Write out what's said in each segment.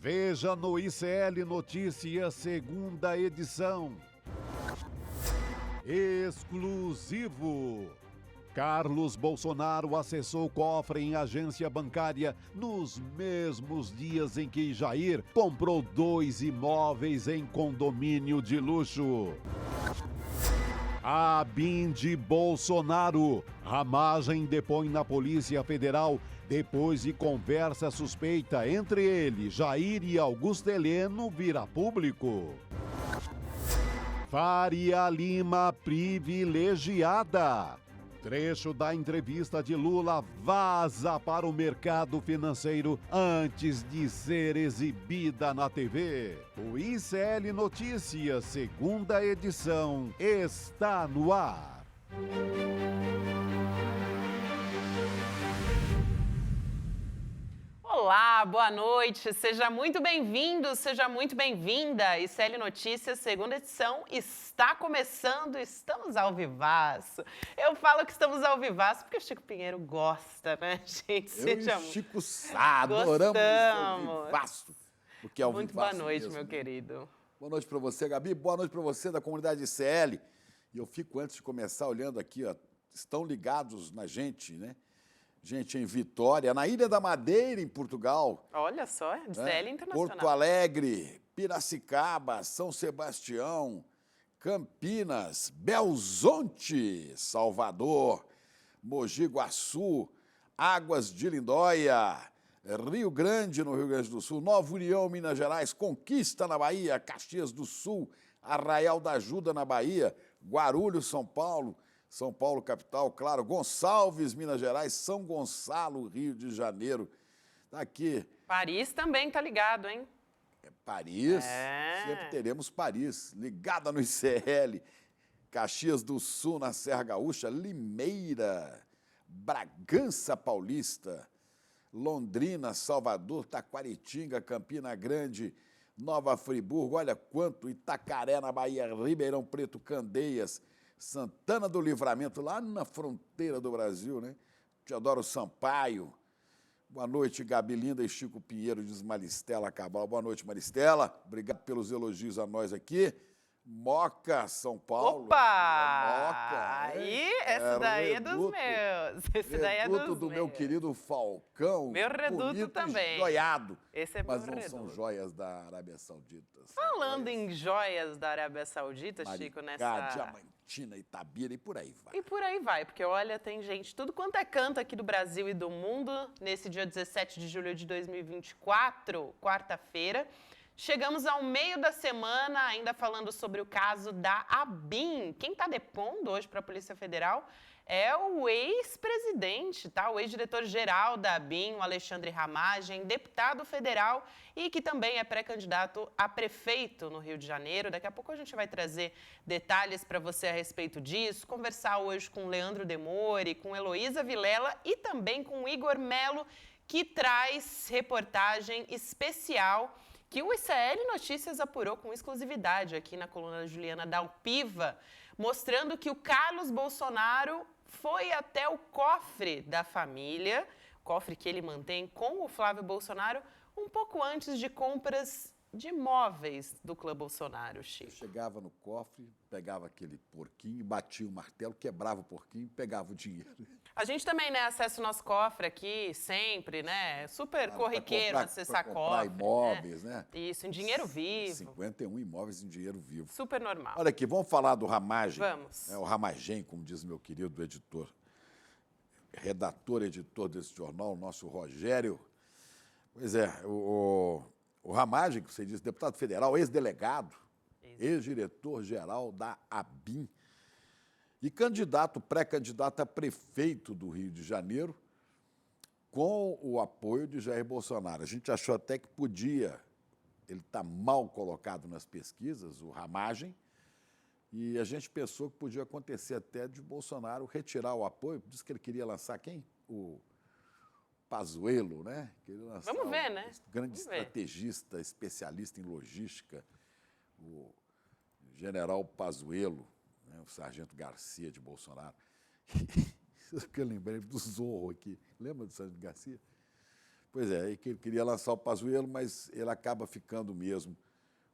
Veja no ICL Notícias, segunda edição. Exclusivo. Carlos Bolsonaro acessou cofre em agência bancária nos mesmos dias em que Jair comprou 2 imóveis em condomínio de luxo. ABIN de Bolsonaro. Ramagem depõe na Polícia Federal depois de conversa suspeita entre ele, Jair e Augusto Heleno vir a público. Faria Lima privilegiada. Trecho da entrevista de Lula vaza para o mercado financeiro antes de ser exibida na TV. O ICL Notícias, segunda edição, está no ar. Olá, boa noite, seja muito bem-vindo, seja muito bem-vinda. ICL Notícias, segunda edição, está começando, estamos ao vivaço. Eu falo que estamos ao vivaço porque o Chico Pinheiro gosta, né, gente? Eu e Chico Sá adoramos ao vivaço, porque é ao muito vivaço boa noite, mesmo, meu né? querido. Boa noite para você, Gabi, boa noite para você da comunidade ICL. E eu fico, antes de começar, olhando aqui, ó, estão ligados na gente, né? Gente em Vitória, na Ilha da Madeira, em Portugal. Olha só, ICL Internacional. Porto Alegre, Piracicaba, São Sebastião, Campinas, Belzonte, Salvador, Mogi Guaçu, Águas de Lindóia, Rio Grande, no Rio Grande do Sul, Nova União, Minas Gerais, Conquista, na Bahia, Caxias do Sul, Arraial da Ajuda, na Bahia, Guarulhos, São Paulo capital, claro, Gonçalves, Minas Gerais, São Gonçalo, Rio de Janeiro. Tá aqui. Paris também tá ligado, hein? Paris, sempre teremos Paris, ligada no ICL. Caxias do Sul, na Serra Gaúcha, Limeira, Bragança Paulista, Londrina, Salvador, Taquaritinga, Campina Grande, Nova Friburgo, olha quanto, Itacaré, na Bahia, Ribeirão Preto, Candeias, Santana do Livramento, lá na fronteira do Brasil, né? Teodoro Sampaio. Boa noite, Gabi Linda e Chico Pinheiro, diz Maristela Cabral. Boa noite, Maristela. Obrigado pelos elogios a nós aqui. Moca, São Paulo. Opa! Moca. Aí, esse daí é dos meus. Esse daí é dos meus. Reduto do meu querido Falcão. Meu reduto também. Joiado. Esse é mas meu não reduto. são joias da Arábia Saudita. Falando em joias da Arábia Saudita, Maricá, Chico, nessa... Diamantina, Itabira e por aí vai. E por aí vai, porque olha, tem gente, tudo quanto é canto aqui do Brasil e do mundo, nesse dia 17 de julho de 2024, quarta-feira. Chegamos ao meio da semana, ainda falando sobre o caso da ABIN. Quem está depondo hoje para a Polícia Federal é o ex-presidente, tá? O ex-diretor-geral da ABIN, o Alexandre Ramagem, deputado federal e que também é pré-candidato a prefeito no Rio de Janeiro. Daqui a pouco a gente vai trazer detalhes para você a respeito disso, conversar hoje com Leandro Demore, com Heloísa Vilela e também com Igor Melo, que traz reportagem especial que o ICL Notícias apurou com exclusividade aqui na coluna da Juliana Dalpiva, mostrando que o Carlos Bolsonaro foi até o cofre da família, cofre que ele mantém com o Flávio Bolsonaro, um pouco antes de compras de imóveis do clã Bolsonaro, Chico. Eu chegava no cofre, pegava aquele porquinho, batia o martelo, quebrava o porquinho, pegava o dinheiro. A gente também, né, acessa o nosso cofre aqui, sempre, né? Super Claro, corriqueiro acessar pra comprar cofre. imóveis, né? Isso, em dinheiro vivo. 51 imóveis em dinheiro vivo. Super normal. Olha aqui, vamos falar do Ramagem. Vamos. O Ramagem, como diz meu querido editor, redator, editor desse jornal, o nosso Rogério. Pois é, o Ramagem, que você disse, deputado federal, ex-delegado, ex-diretor-geral da ABIN e pré-candidato a prefeito do Rio de Janeiro, com o apoio de Jair Bolsonaro. A gente achou até que podia, ele está mal colocado nas pesquisas, o Ramagem, e a gente pensou que podia acontecer até de Bolsonaro retirar o apoio. Disse que ele queria lançar quem? O Pazuello, né? Vamos ver, né? Grande estrategista, especialista em logística, o general Pazuello, né? O sargento Garcia de Bolsonaro. Eu lembrei do Zorro aqui. Lembra do sargento Garcia? Pois é, ele queria lançar o Pazuello, mas ele acaba ficando mesmo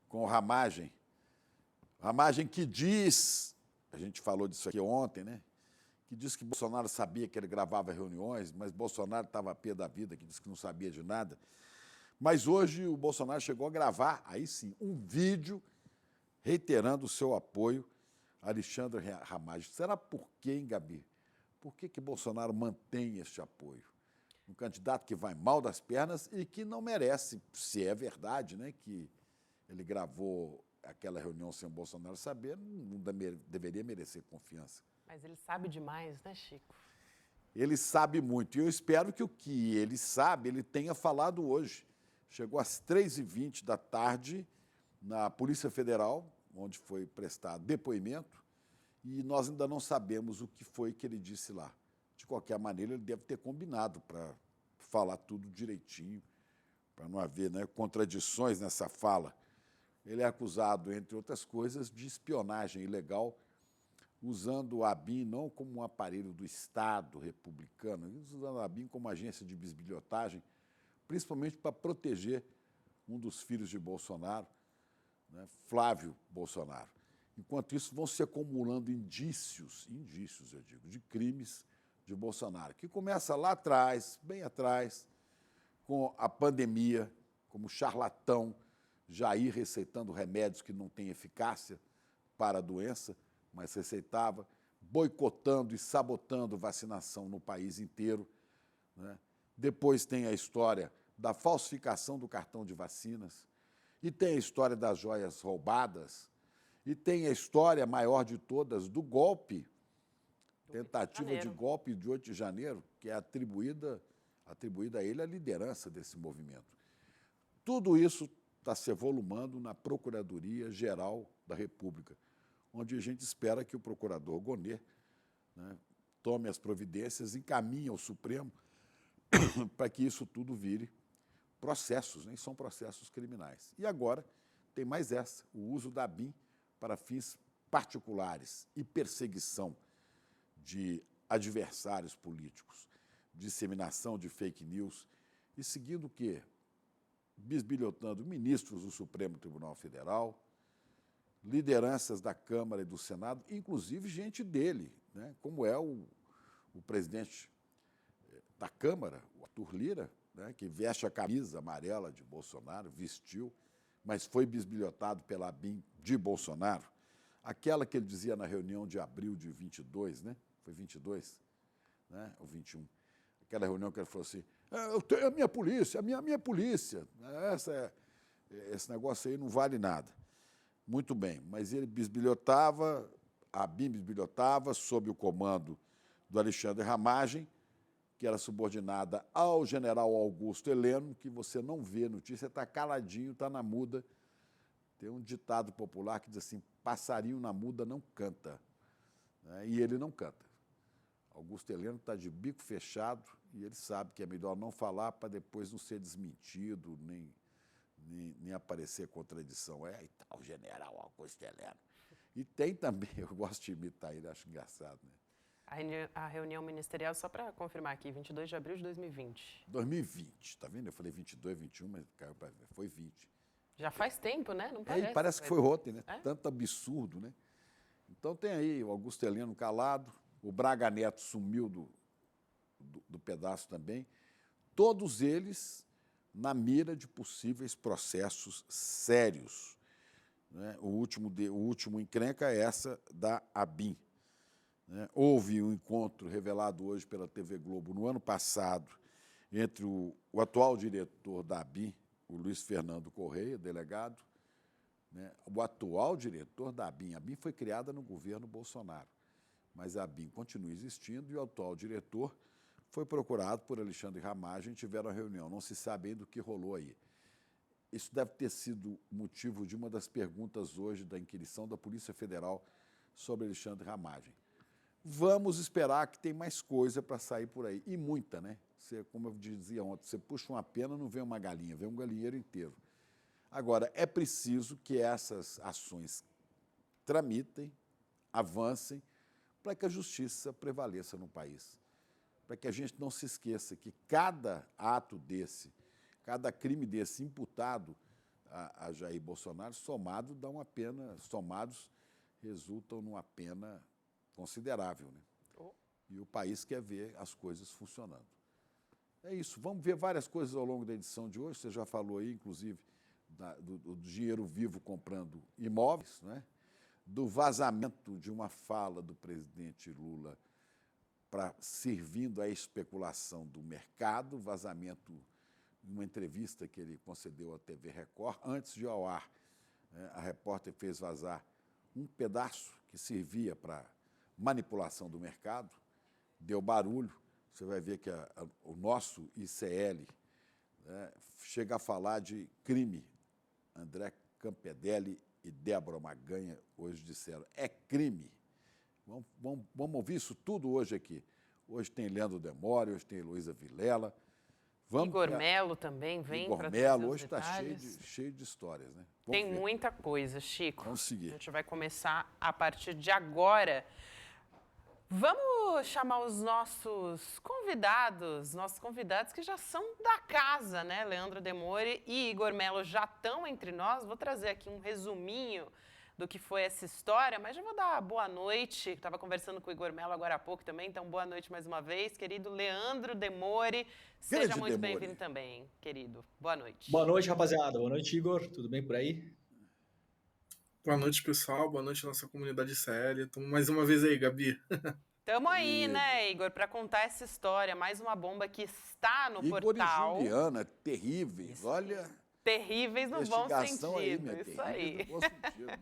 com o Ramagem. Ramagem que diz, a gente falou disso aqui ontem, né? Que diz que Bolsonaro sabia que ele gravava reuniões, mas Bolsonaro estava a pé da vida, que disse que não sabia de nada. Mas hoje o Bolsonaro chegou a gravar, aí sim, um vídeo reiterando o seu apoio a Alexandre Ramagem. Será por quê, hein, Gabi? Por que Bolsonaro mantém este apoio? Um candidato que vai mal das pernas e que não merece, se é verdade, né, que ele gravou aquela reunião sem o Bolsonaro saber, não deveria merecer confiança. Mas ele sabe demais, né, Chico? Ele sabe muito, e eu espero que o que ele sabe, ele tenha falado hoje. Chegou às 3h20 da tarde na Polícia Federal, onde foi prestado depoimento, e nós ainda não sabemos o que foi que ele disse lá. De qualquer maneira, ele deve ter combinado para falar tudo direitinho, para não haver, né, contradições nessa fala. Ele é acusado, entre outras coisas, de espionagem ilegal, usando a ABIN não como um aparelho do Estado republicano, usando a ABIN como agência de bisbilhotagem, principalmente para proteger um dos filhos de Bolsonaro, né, Flávio Bolsonaro. Enquanto isso, vão se acumulando indícios, eu digo, de crimes de Bolsonaro, que começa lá atrás, bem atrás, com a pandemia, como charlatão, Jair receitando remédios que não têm eficácia para a doença, mas receitava, boicotando e sabotando vacinação no país inteiro, né? Depois tem a história da falsificação do cartão de vacinas, e tem a história das joias roubadas, e tem a história maior de todas do golpe, tentativa de golpe de 8 de janeiro, que é atribuída a ele a liderança desse movimento. Tudo isso está se evolumando na Procuradoria-Geral da República, onde a gente espera que o procurador Gonê, né, tome as providências, encaminhe ao Supremo para que isso tudo vire processos, né? São processos criminais. E agora tem mais essa, o uso da ABIN para fins particulares e perseguição de adversários políticos, disseminação de fake news e seguindo o quê? Bisbilhotando ministros do Supremo Tribunal Federal, lideranças da Câmara e do Senado, inclusive gente dele, né? Como é o presidente da Câmara, o Arthur Lira, né? Que veste a camisa amarela de Bolsonaro, vestiu, mas foi bisbilhotado pela ABIN de Bolsonaro. Aquela que ele dizia na reunião de abril de 22, né? Foi 22, né? Ou 21. Aquela reunião que ele falou assim, eu tenho a minha polícia, a minha polícia. Esse negócio aí não vale nada. Muito bem, mas ele bisbilhotava, a ABIN bisbilhotava, sob o comando do Alexandre Ramagem, que era subordinada ao general Augusto Heleno, que você não vê notícia, está caladinho, está na muda. Tem um ditado popular que diz assim, passarinho na muda não canta, né? E ele não canta. Augusto Heleno está de bico fechado e ele sabe que é melhor não falar para depois não ser desmentido, nem aparecer contradição. E tal, o general Augusto Heleno. E tem também, eu gosto de imitar ele, acho engraçado, né? A reunião ministerial, só para confirmar aqui, 22 de abril de 2020. 2020, tá vendo? Eu falei 22, 21, mas caiu para foi 20. Já faz tempo, né? Não parece. Parece que foi ontem, né? É? Tanto absurdo, né? Então tem aí o Augusto Heleno calado, o Braga Neto sumiu do pedaço também, todos eles na mira de possíveis processos sérios, né? O último encrenca é essa da ABIN. Né? Houve um encontro revelado hoje pela TV Globo no ano passado entre o atual diretor da ABIN, o Luiz Fernando Correia, delegado, né? O atual diretor da ABIN. A ABIN foi criada no governo Bolsonaro, mas a ABIN continua existindo e o atual diretor foi procurado por Alexandre Ramagem e tiveram uma reunião. Não se sabe ainda o que rolou aí. Isso deve ter sido motivo de uma das perguntas hoje da inquirição da Polícia Federal sobre Alexandre Ramagem. Vamos esperar que tem mais coisa para sair por aí. E muita, né? Você, como eu dizia ontem, você puxa uma pena, não vem uma galinha, vem um galinheiro inteiro. Agora, é preciso que essas ações tramitem, avancem, para que a justiça prevaleça no país. para que a gente não se esqueça que cada ato desse, cada crime desse imputado a Jair Bolsonaro, somados resultam numa pena considerável, né? E o país quer ver as coisas funcionando. É isso. Vamos ver várias coisas ao longo da edição de hoje. Você já falou aí, inclusive, do dinheiro vivo comprando imóveis, né? Do vazamento de uma fala do presidente Lula servindo à especulação do mercado, vazamento de uma entrevista que ele concedeu à TV Record. Antes de ir ao ar, né, a repórter fez vazar um pedaço que servia para manipulação do mercado, deu barulho. Você vai ver que o nosso ICL, né, chega a falar de crime. André Campedelli e Débora Maganha hoje disseram, é crime. Vamos ouvir isso tudo hoje aqui. Hoje tem Leandro Demore, hoje tem Heloísa Vilela. Igor Melo também vem para trazer Igor Melo, os hoje está detalhes. cheio de histórias, né? Tem muita coisa, Chico. Vamos seguir. A gente vai começar a partir de agora. Vamos chamar os nossos convidados que já são da casa, né? Leandro Demore e Igor Melo já estão entre nós. Vou trazer aqui um resuminho do que foi essa história, mas já vou dar boa noite. Estava conversando com o Igor Melo agora há pouco também, então boa noite mais uma vez, querido Leandro Demore. Seja muito bem-vindo também, querido. Boa noite. Boa noite, rapaziada. Boa noite, Igor. Tudo bem por aí? Boa noite, pessoal. Boa noite, nossa comunidade CL. Estamos mais uma vez aí, Gabi. Estamos aí, né, Igor, para contar essa história. Mais uma bomba que está no portal. Igor e Juliana, terríveis. Isso. Olha... Terríveis no bom sentido. Aí, isso aí. No bom sentido, né?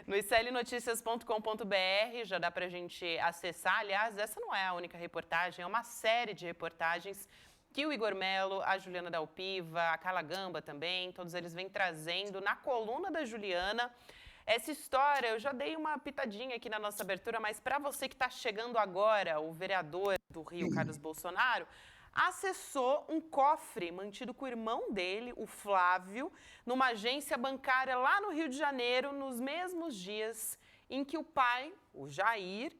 No iclnoticias.com.br já dá para a gente acessar. Aliás, essa não é a única reportagem, é uma série de reportagens que o Igor Melo, a Juliana Dalpiva, a Carla Gamba também, todos eles vêm trazendo na coluna da Juliana. Essa história, eu já dei uma pitadinha aqui na nossa abertura, mas para você que está chegando agora, o vereador do Rio, Carlos Bolsonaro, acessou um cofre mantido com o irmão dele, o Flávio, numa agência bancária lá no Rio de Janeiro, nos mesmos dias em que o pai, o Jair,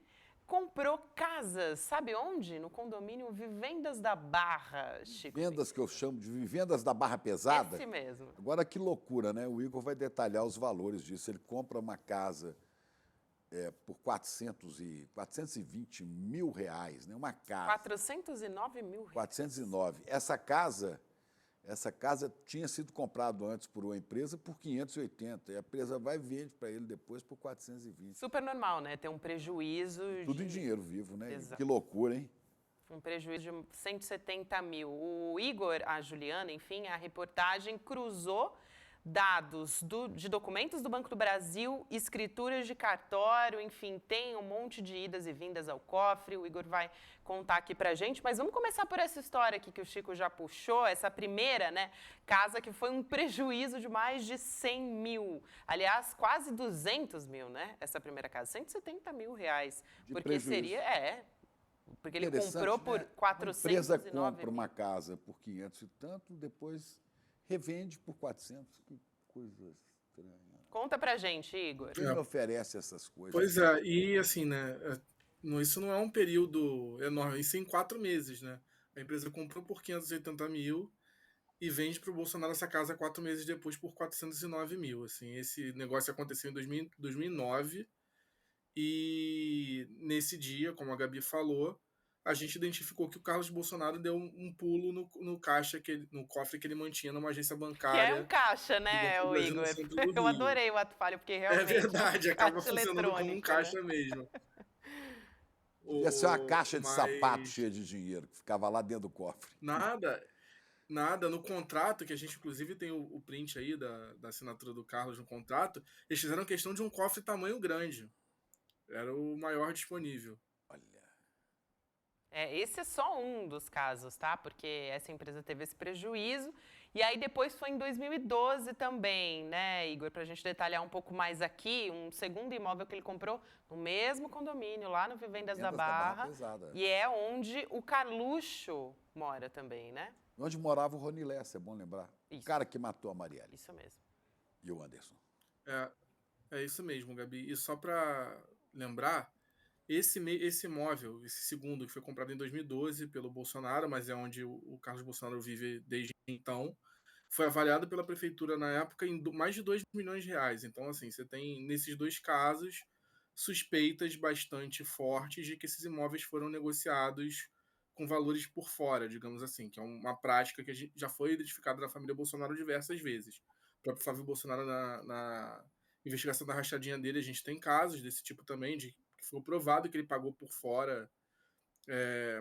comprou casas. Sabe onde? No condomínio Vivendas da Barra, Chico. Vivendas que eu chamo de Vivendas da Barra Pesada. Esse mesmo. Agora, que loucura, né? O Igor vai detalhar os valores disso. Ele compra uma casa por 420 mil reais, né? Uma casa. 409 mil reais. 409. Essa casa tinha sido comprada antes por uma empresa por 580. E a empresa vai e vende para ele depois por 420. Super normal, né? Ter um prejuízo. Tudo em dinheiro vivo, né? Exato. Que loucura, hein? Um prejuízo de 170 mil. O Igor, a Juliana, enfim, a reportagem cruzou dados de documentos do Banco do Brasil, escrituras de cartório, enfim, tem um monte de idas e vindas ao cofre. O Igor vai contar aqui pra gente, mas vamos começar por essa história aqui que o Chico já puxou, essa primeira, né, casa que foi um prejuízo de mais de 100 mil. Aliás, quase 200 mil, né, essa primeira casa, 170 mil reais. De porque prejuízo. Porque ele comprou por 409 mil. A empresa compra uma casa por 500 e tanto, depois revende por 400. Que coisa estranha. Conta pra gente, Igor. Quem me oferece essas coisas? Pois é, e assim, né? Isso não é um período enorme, isso em 4 meses, né? A empresa comprou por 580 mil e vende para o Bolsonaro essa casa 4 meses depois por 409 mil. Assim, esse negócio aconteceu em 2009 e nesse dia, como a Gabi falou, a gente identificou que o Carlos Bolsonaro deu um pulo no caixa, no cofre que ele mantinha numa agência bancária. Que é um caixa, né, o Igor? Eu adorei o ato falho, porque realmente... É verdade, acaba funcionando como um caixa, né? Mesmo. Ia ser uma caixa de sapato cheia de dinheiro, que ficava lá dentro do cofre. Nada. No contrato, que a gente inclusive tem o print aí da assinatura do Carlos no contrato, eles fizeram questão de um cofre tamanho grande. Era o maior disponível. Olha... esse é só um dos casos, tá? Porque essa empresa teve esse prejuízo. E aí depois foi em 2012 também, né, Igor? Pra gente detalhar um pouco mais aqui, um segundo imóvel que ele comprou no mesmo condomínio, lá no Vivendas da Barra. E é onde o Carluxo mora também, né? Onde morava o Rony Lessa, é bom lembrar. Isso. O cara que matou a Marielle. Isso mesmo. E o Anderson. É isso mesmo, Gabi. E só pra lembrar Esse imóvel, esse segundo, que foi comprado em 2012 pelo Bolsonaro, mas é onde o Carlos Bolsonaro vive desde então, foi avaliado pela prefeitura na época em mais de 2 milhões de reais. Então, assim, você tem, nesses dois casos, suspeitas bastante fortes de que esses imóveis foram negociados com valores por fora, digamos assim, que é uma prática que já foi identificada na família Bolsonaro diversas vezes. O próprio Flávio Bolsonaro, na investigação da rachadinha dele, a gente tem casos desse tipo também, de que foi provado que ele pagou por fora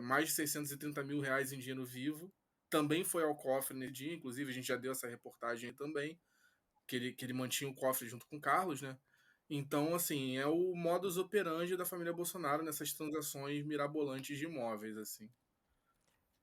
mais de 630 mil reais em dinheiro vivo. Também foi ao cofre nesse dia, inclusive a gente já deu essa reportagem aí também, que ele mantinha o cofre junto com o Carlos, né? Então, assim, é o modus operandi da família Bolsonaro nessas transações mirabolantes de imóveis, assim.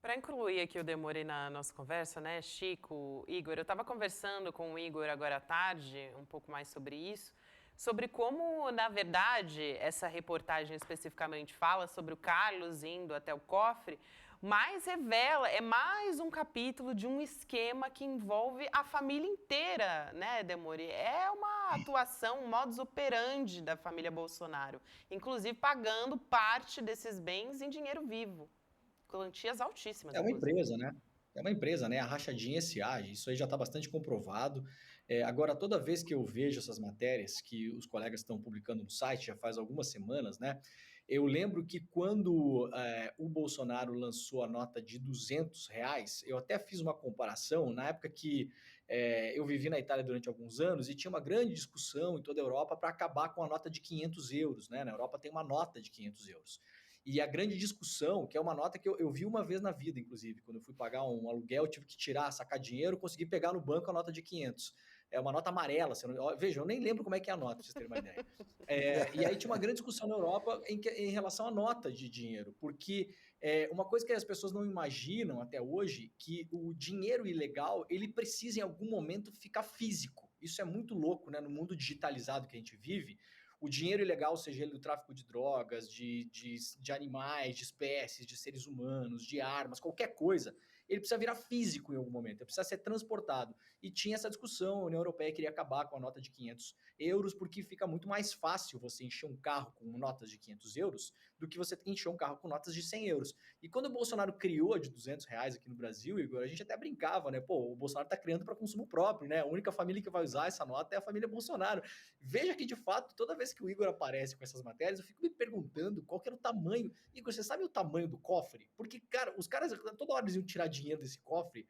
Para incluir aqui o Demore na nossa conversa, né, Chico, Igor, eu estava conversando com o Igor agora à tarde, um pouco mais sobre isso, sobre como, na verdade, essa reportagem especificamente fala sobre o Carlos indo até o cofre, mas revela, é mais um capítulo de um esquema que envolve a família inteira, né, Demore? É uma atuação, um modus operandi da família Bolsonaro, inclusive pagando parte desses bens em dinheiro vivo. Quantias altíssimas, É uma inclusive. empresa, né? É uma empresa, né? A Rachadinha S.A., isso aí já está bastante comprovado. Agora, toda vez que eu vejo essas matérias que os colegas estão publicando no site, já faz algumas semanas, né? Eu lembro que quando o Bolsonaro lançou a nota de R$ 200, eu até fiz uma comparação na época que eu vivi na Itália durante alguns anos e tinha uma grande discussão em toda a Europa para acabar com a nota de 500 euros, né? Na Europa tem uma nota de 500 euros. E a grande discussão, que é uma nota que eu vi uma vez na vida, inclusive, quando eu fui pagar um aluguel, eu tive que sacar dinheiro, consegui pegar no banco a nota de 500. É uma nota amarela. Veja, eu nem lembro como é que é a nota, para vocês terem uma ideia. E aí tinha uma grande discussão na Europa em relação à nota de dinheiro, porque uma coisa que as pessoas não imaginam até hoje, que o dinheiro ilegal, ele precisa em algum momento ficar físico. Isso é muito louco, né? No mundo digitalizado que a gente vive, o dinheiro ilegal, seja ele do tráfico de drogas, de animais, de espécies, de seres humanos, de armas, qualquer coisa, ele precisa virar físico em algum momento, ele precisa ser transportado. E tinha essa discussão, a União Europeia queria acabar com a nota de 500 euros, porque fica muito mais fácil você encher um carro com notas de 500 euros do que você encher um carro com notas de 100 euros. E quando o Bolsonaro criou a de R$ 200 aqui no Brasil, Igor, a gente até brincava, né? Pô, o Bolsonaro tá criando para consumo próprio, né? A única família que vai usar essa nota é a família Bolsonaro. Veja que, de fato, toda vez que o Igor aparece com essas matérias, eu fico me perguntando qual que era o tamanho. Igor, você sabe o tamanho do cofre? Porque, cara, os caras toda hora eles iam tirar dinheiro desse cofre.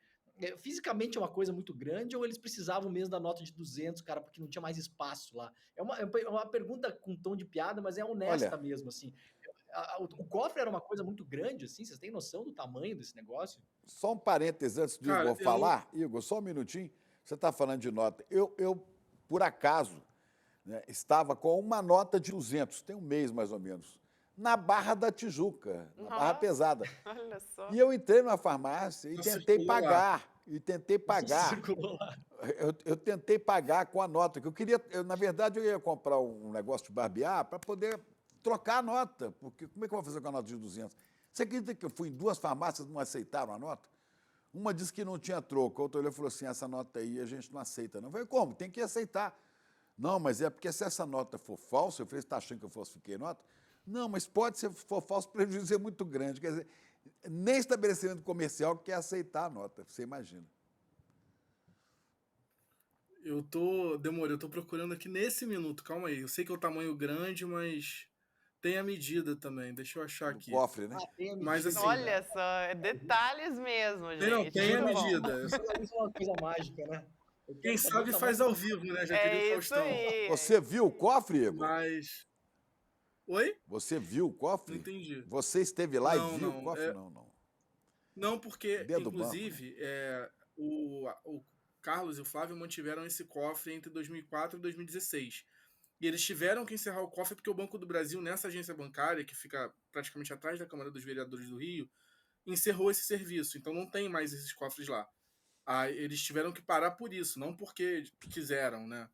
Fisicamente é uma coisa muito grande ou eles precisavam mesmo da nota de 200, cara, porque não tinha mais espaço lá? É uma pergunta com tom de piada, mas é honesta Olha, mesmo, assim. O cofre era uma coisa muito grande, assim, vocês têm noção do tamanho desse negócio? só um parêntese antes do Cara, Igor falar. Igor, só um minutinho. Você está falando de nota. Eu, por acaso, né, estava com uma nota de 200, tem um mês mais ou menos, na Barra da Tijuca, na Barra Nossa, Pesada. olha só. E eu entrei numa farmácia e Não tentei circulou lá. pagar. E tentei Isso pagar. circulou lá. Eu tentei pagar com a nota, que eu queria. Na verdade, eu ia comprar um negócio de barbear para poder trocar a nota. Porque como é que eu vou fazer com a nota de 200? Você acredita que eu fui em duas farmácias e não aceitaram a nota? Uma disse que não tinha troco, a outra olhou e falou assim: essa nota aí a gente não aceita, não. Eu falei: como? Tem que aceitar. Não, mas é porque se essa nota for falsa, eu falei: você está achando que eu falsifiquei nota? Não, mas pode ser, se for falso, o prejuízo é muito grande. Quer dizer, nem estabelecimento comercial quer aceitar a nota, você imagina. Eu tô procurando aqui nesse minuto, calma aí. Eu sei que é o tamanho grande, mas tem a medida também. Deixa eu achar Do aqui. cofre, né? Ah, tem a Mas medida, assim, Olha só, é detalhes mesmo, não, gente. tem a Muito bom. medida. Isso é uma coisa mágica, né? Eu Quem quero saber o sabe tamanho faz ao vivo, né? Já diria o É isso Faustão. aí. Você viu o cofre, Igor? Mas. Oi? Você viu o Não cofre? entendi. Você esteve lá e Não, viu o não. cofre? Não, não. Não, porque, Dentro do banco, né? inclusive, o Carlos e o Flávio mantiveram esse cofre entre 2004 e 2016. E eles tiveram que encerrar o cofre porque o Banco do Brasil, nessa agência bancária, que fica praticamente atrás da Câmara dos Vereadores do Rio, encerrou esse serviço. Então não tem mais esses cofres lá. Eles tiveram que parar por isso, não porque quiseram, né?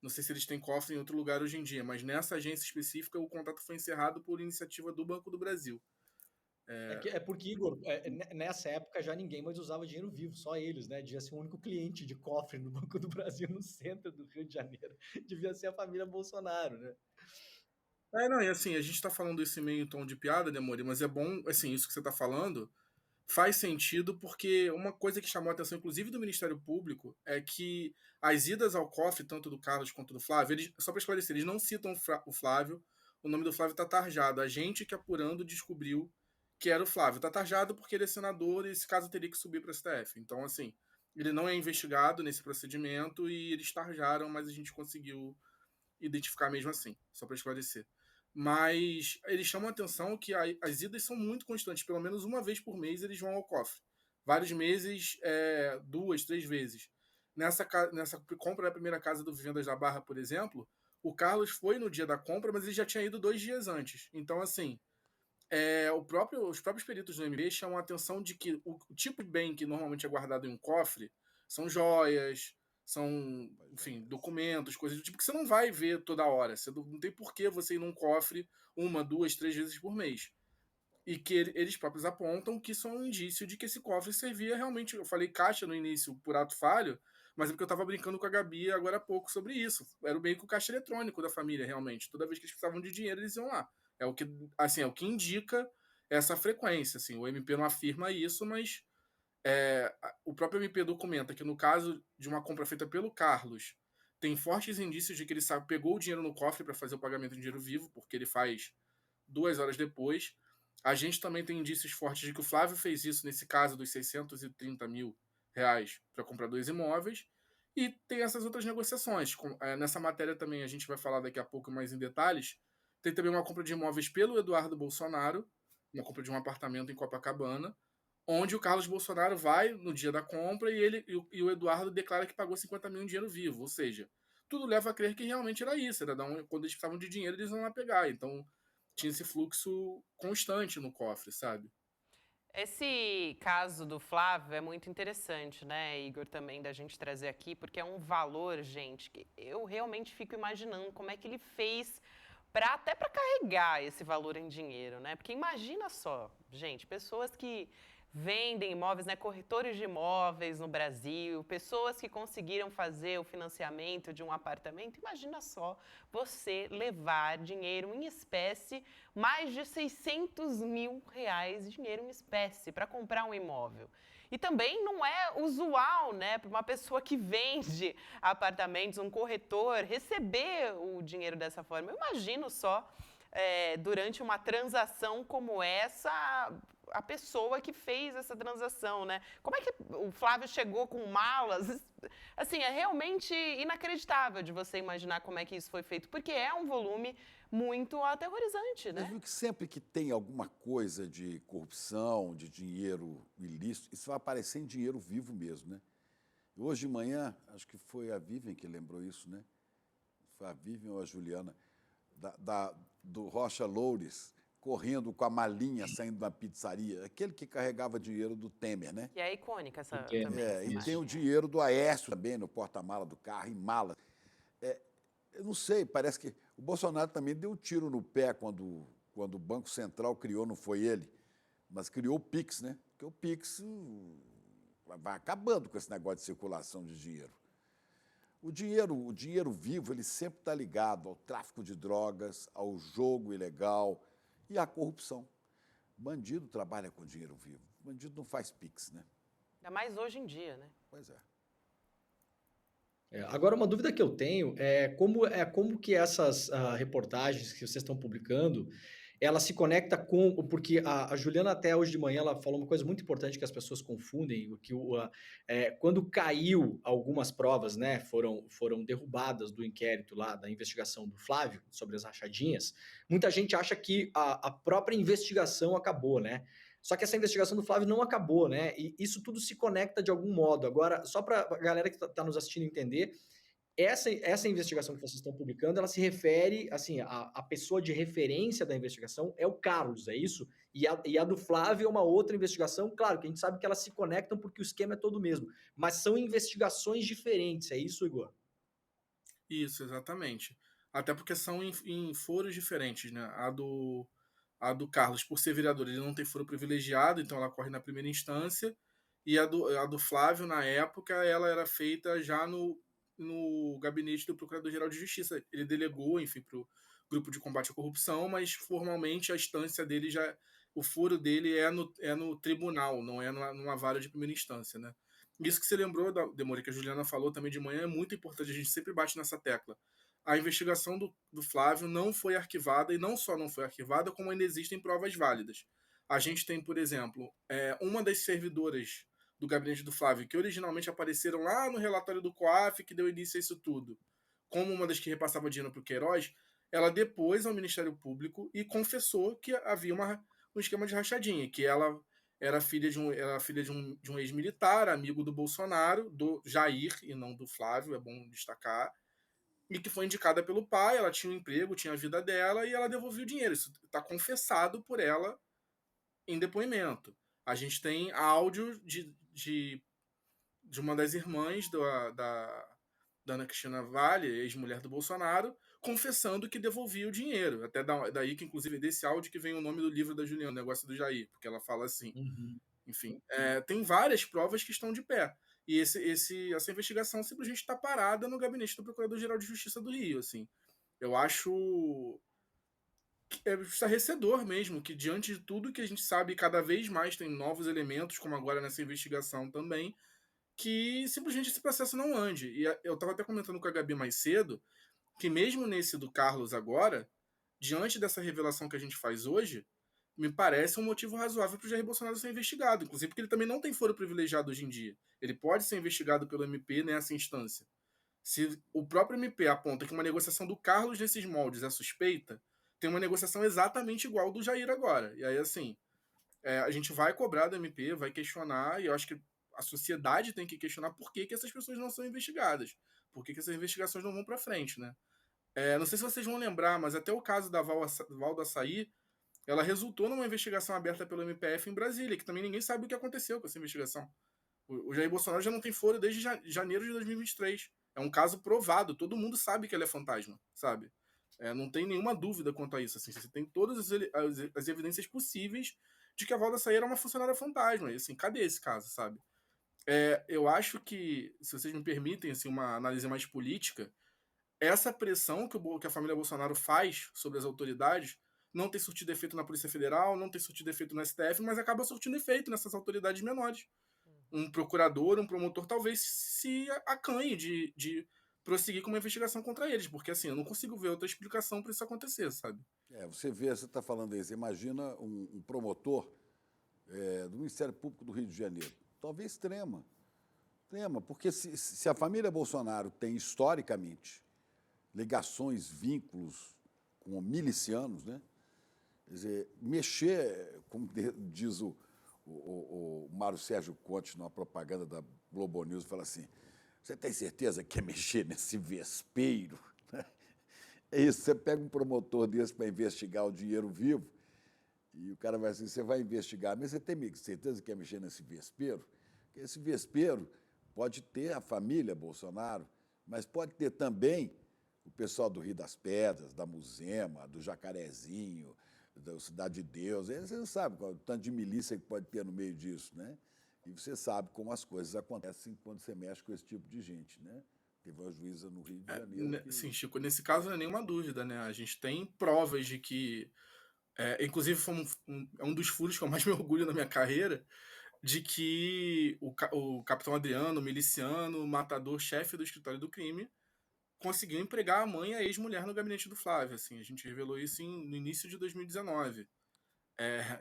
Não sei se eles têm cofre em outro lugar hoje em dia, mas nessa agência específica o contrato foi encerrado por iniciativa do Banco do Brasil. Porque, Igor, nessa época já ninguém mais usava dinheiro vivo, só eles, né? Devia ser o único cliente de cofre no Banco do Brasil, no centro do Rio de Janeiro. Devia ser a família Bolsonaro, né? Não, e assim, a gente tá falando isso em meio tom de piada, né, Mori? Mas é bom, assim, isso que você tá falando faz sentido porque uma coisa que chamou a atenção, inclusive do Ministério Público, é que as idas ao cofre, tanto do Carlos quanto do Flávio, só para esclarecer, eles não citam o Flávio, o nome do Flávio tá tarjado. A gente que apurando descobriu que era o Flávio. Tá tarjado porque ele é senador e esse caso teria que subir para o STF. Então, assim, ele não é investigado nesse procedimento e eles tarjaram, mas a gente conseguiu identificar mesmo assim, só para esclarecer. Mas eles chamam a atenção que as idas são muito constantes, pelo menos uma vez por mês eles vão ao cofre. Vários meses, 2, 3 vezes. Nessa compra da primeira casa do Vivendas da Barra, por exemplo, o Carlos foi no dia da compra, mas ele já tinha ido 2 dias antes. Então, assim, os próprios peritos do MB chamam a atenção de que o tipo de bem que normalmente é guardado em um cofre são joias, são, enfim, documentos, coisas do tipo que você não vai ver toda hora. Você não tem por que você ir num cofre 1, 2, 3 vezes por mês. E que eles próprios apontam que isso é um indício de que esse cofre servia realmente. Eu falei caixa no início por ato falho, mas é porque eu estava brincando com a Gabi agora há pouco sobre isso. Era meio que o caixa eletrônico da família, realmente. Toda vez que eles precisavam de dinheiro, eles iam lá. É o que, assim, é o que indica essa frequência. Assim. O MP não afirma isso, mas o próprio MP documenta que no caso de uma compra feita pelo Carlos, tem fortes indícios de que ele pegou o dinheiro no cofre para fazer o pagamento em dinheiro vivo, porque ele faz 2 horas depois. A gente também tem indícios fortes de que o Flávio fez isso nesse caso dos 630 mil reais para comprar 2 imóveis. E tem essas outras negociações. Nessa matéria também a gente vai falar daqui a pouco mais em detalhes. Tem também uma compra de imóveis pelo Eduardo Bolsonaro, uma compra de um apartamento em Copacabana, onde o Carlos Bolsonaro vai no dia da compra e o Eduardo declara que pagou 50 mil em dinheiro vivo. Ou seja, tudo leva a crer que realmente era isso. Quando eles precisavam de dinheiro, eles iam lá pegar. Então, tinha esse fluxo constante no cofre, sabe? Esse caso do Flávio é muito interessante, né, Igor, também da gente trazer aqui, porque é um valor, gente, que eu realmente fico imaginando como é que ele fez até para carregar esse valor em dinheiro, né? Porque imagina só, gente, pessoas que vendem imóveis, né, corretores de imóveis no Brasil, pessoas que conseguiram fazer o financiamento de um apartamento. Imagina só você levar dinheiro em espécie, mais de 600 mil reais de dinheiro em espécie para comprar um imóvel. E também não é usual, né, para uma pessoa que vende apartamentos, um corretor, receber o dinheiro dessa forma. Eu imagino só, durante uma transação como essa, a pessoa que fez essa transação, né? Como é que o Flávio chegou com malas? Assim, é realmente inacreditável de você imaginar como é que isso foi feito, porque é um volume muito aterrorizante, Você né? viu que sempre que tem alguma coisa de corrupção, de dinheiro ilícito, isso vai aparecer em dinheiro vivo mesmo, né? Hoje de manhã, acho que foi a Vivian que lembrou isso, né? Foi a Vivian ou a Juliana, do Rocha Loures, correndo com a malinha saindo da pizzaria, aquele que carregava dinheiro do Temer, né? E é icônica Temer, também essa E imagem. tem o dinheiro do Aécio também no porta-mala do carro, em mala. Eu não sei, parece que o Bolsonaro também deu um tiro no pé quando o Banco Central criou, não foi ele, mas criou o Pix, né? Porque o Pix vai acabando com esse negócio de circulação de dinheiro. O dinheiro vivo, ele sempre está ligado ao tráfico de drogas, ao jogo ilegal e à corrupção. Bandido trabalha com dinheiro vivo. Bandido não faz Pix, né? Ainda mais hoje em dia, né? Pois é. Agora, uma dúvida que eu tenho como que essas reportagens que vocês estão publicando, ela se conecta com... Porque a Juliana até hoje de manhã ela falou uma coisa muito importante que as pessoas confundem, quando caiu algumas provas, né, foram derrubadas do inquérito lá, da investigação do Flávio sobre as rachadinhas, muita gente acha que a própria investigação acabou, né? Só que essa investigação do Flávio não acabou, né? E isso tudo se conecta de algum modo. Agora, só para a galera que está nos assistindo entender, essa investigação que vocês estão publicando, ela se refere, assim, a pessoa de referência da investigação é o Carlos, é isso? E a do Flávio é uma outra investigação. Claro que a gente sabe que elas se conectam porque o esquema é todo o mesmo, mas são investigações diferentes, é isso, Igor? Isso, exatamente. Até porque são em foros diferentes, né? A do Carlos, por ser vereador, ele não tem foro privilegiado, então ela corre na primeira instância. E a do Flávio, na época, ela era feita já no gabinete do Procurador-Geral de Justiça. Ele delegou, enfim, para grupo de combate à corrupção, mas formalmente a instância dele o foro dele é no tribunal, não é numa vara de primeira instância, né? Isso que você lembrou, Demore, que a Juliana falou também de manhã, é muito importante, a gente sempre bate nessa tecla. A investigação do Flávio não foi arquivada, e não só não foi arquivada, como ainda existem provas válidas. A gente tem, por exemplo, uma das servidoras do gabinete do Flávio, que originalmente apareceram lá no relatório do COAF, que deu início a isso tudo, como uma das que repassava dinheiro para o Queiroz, ela depôs ao Ministério Público e confessou que havia um esquema de rachadinha, que ela era filha de um ex-militar, amigo do Bolsonaro, do Jair, e não do Flávio, é bom destacar, e que foi indicada pelo pai, ela tinha um emprego, tinha a vida dela, e ela devolveu o dinheiro. Isso está confessado por ela em depoimento. A gente tem áudio de uma das irmãs da Ana Cristina Vale, ex-mulher do Bolsonaro, confessando que devolvia o dinheiro. Até daí que, inclusive, desse áudio que vem o nome do livro da Juliana, o Negócio do Jair, porque ela fala assim. Uhum. Enfim, tem várias provas que estão de pé. E essa investigação simplesmente está parada no gabinete do Procurador-Geral de Justiça do Rio. Assim. Eu acho que é estarrecedor mesmo, que diante de tudo que a gente sabe, cada vez mais tem novos elementos, como agora nessa investigação também, que simplesmente esse processo não ande. E eu estava até comentando com a Gabi mais cedo, que mesmo nesse do Carlos agora, diante dessa revelação que a gente faz hoje, me parece um motivo razoável para o Jair Bolsonaro ser investigado. Inclusive porque ele também não tem foro privilegiado hoje em dia. Ele pode ser investigado pelo MP nessa instância. Se o próprio MP aponta que uma negociação do Carlos nesses moldes é suspeita, tem uma negociação exatamente igual do Jair agora. E aí, assim, a gente vai cobrar do MP, vai questionar, e eu acho que a sociedade tem que questionar por que essas pessoas não são investigadas. Por que essas investigações não vão para frente, né? Não sei se vocês vão lembrar, mas até o caso da Val do Açaí, ela resultou numa investigação aberta pelo MPF em Brasília, que também ninguém sabe o que aconteceu com essa investigação. O Jair Bolsonaro já não tem foro desde janeiro de 2023. É um caso provado, todo mundo sabe que ele é fantasma, sabe? Não tem nenhuma dúvida quanto a isso. Assim, você tem todas as evidências possíveis de que a Val do Açaí era uma funcionária fantasma. E assim, cadê esse caso, sabe? Eu acho que, se vocês me permitem assim, uma análise mais política, essa pressão que a família Bolsonaro faz sobre as autoridades não tem surtido efeito na Polícia Federal, não tem surtido efeito no STF, mas acaba surtindo efeito nessas autoridades menores. Um procurador, um promotor, talvez se acanhe de prosseguir com uma investigação contra eles, porque assim, eu não consigo ver outra explicação para isso acontecer, sabe? Você está falando aí, você imagina um promotor do Ministério Público do Rio de Janeiro. Talvez trema, porque se a família Bolsonaro tem historicamente ligações, vínculos com milicianos, né? Quer dizer, mexer, como diz o Mário Sérgio Conte numa propaganda da Globo News, fala assim, você tem certeza que quer mexer nesse vespeiro? É isso, você pega um promotor desse para investigar o dinheiro vivo, e o cara vai assim, você vai investigar, mas você tem certeza que quer mexer nesse vespeiro? Porque esse vespeiro pode ter a família Bolsonaro, mas pode ter também o pessoal do Rio das Pedras, da Muzema, do Jacarezinho, da Cidade de Deus. Você não sabe o tanto de milícia que pode ter no meio disso, né? E você sabe como as coisas acontecem quando você mexe com esse tipo de gente, né? Teve uma juíza no Rio de Janeiro. Sim, Chico, nesse caso não é nenhuma dúvida, né? A gente tem provas de que... inclusive, foi um dos furos que eu mais me orgulho na minha carreira, de que o capitão Adriano, o miliciano, o matador-chefe do escritório do crime, conseguiu empregar a mãe e a ex-mulher no gabinete do Flávio. Assim, a gente revelou isso no início de 2019.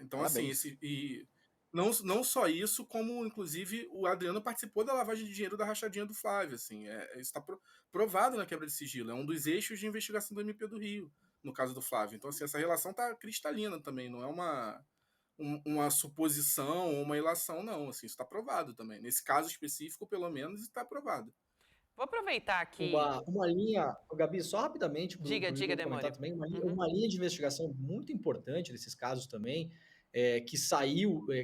Então, Parabéns. assim, e não só isso, como, inclusive, o Adriano participou da lavagem de dinheiro da rachadinha do Flávio. Assim, isso está provado na quebra de sigilo. É um dos eixos de investigação do MP do Rio, no caso do Flávio. Então, assim, essa relação está cristalina também, não é uma suposição ou uma ilação, não. Assim, isso está provado também. Nesse caso específico, pelo menos, está provado. Vou aproveitar aqui. Uma linha, Gabi, só rapidamente para o Diga, comentar Demore. também, uma linha de investigação muito importante desses casos também,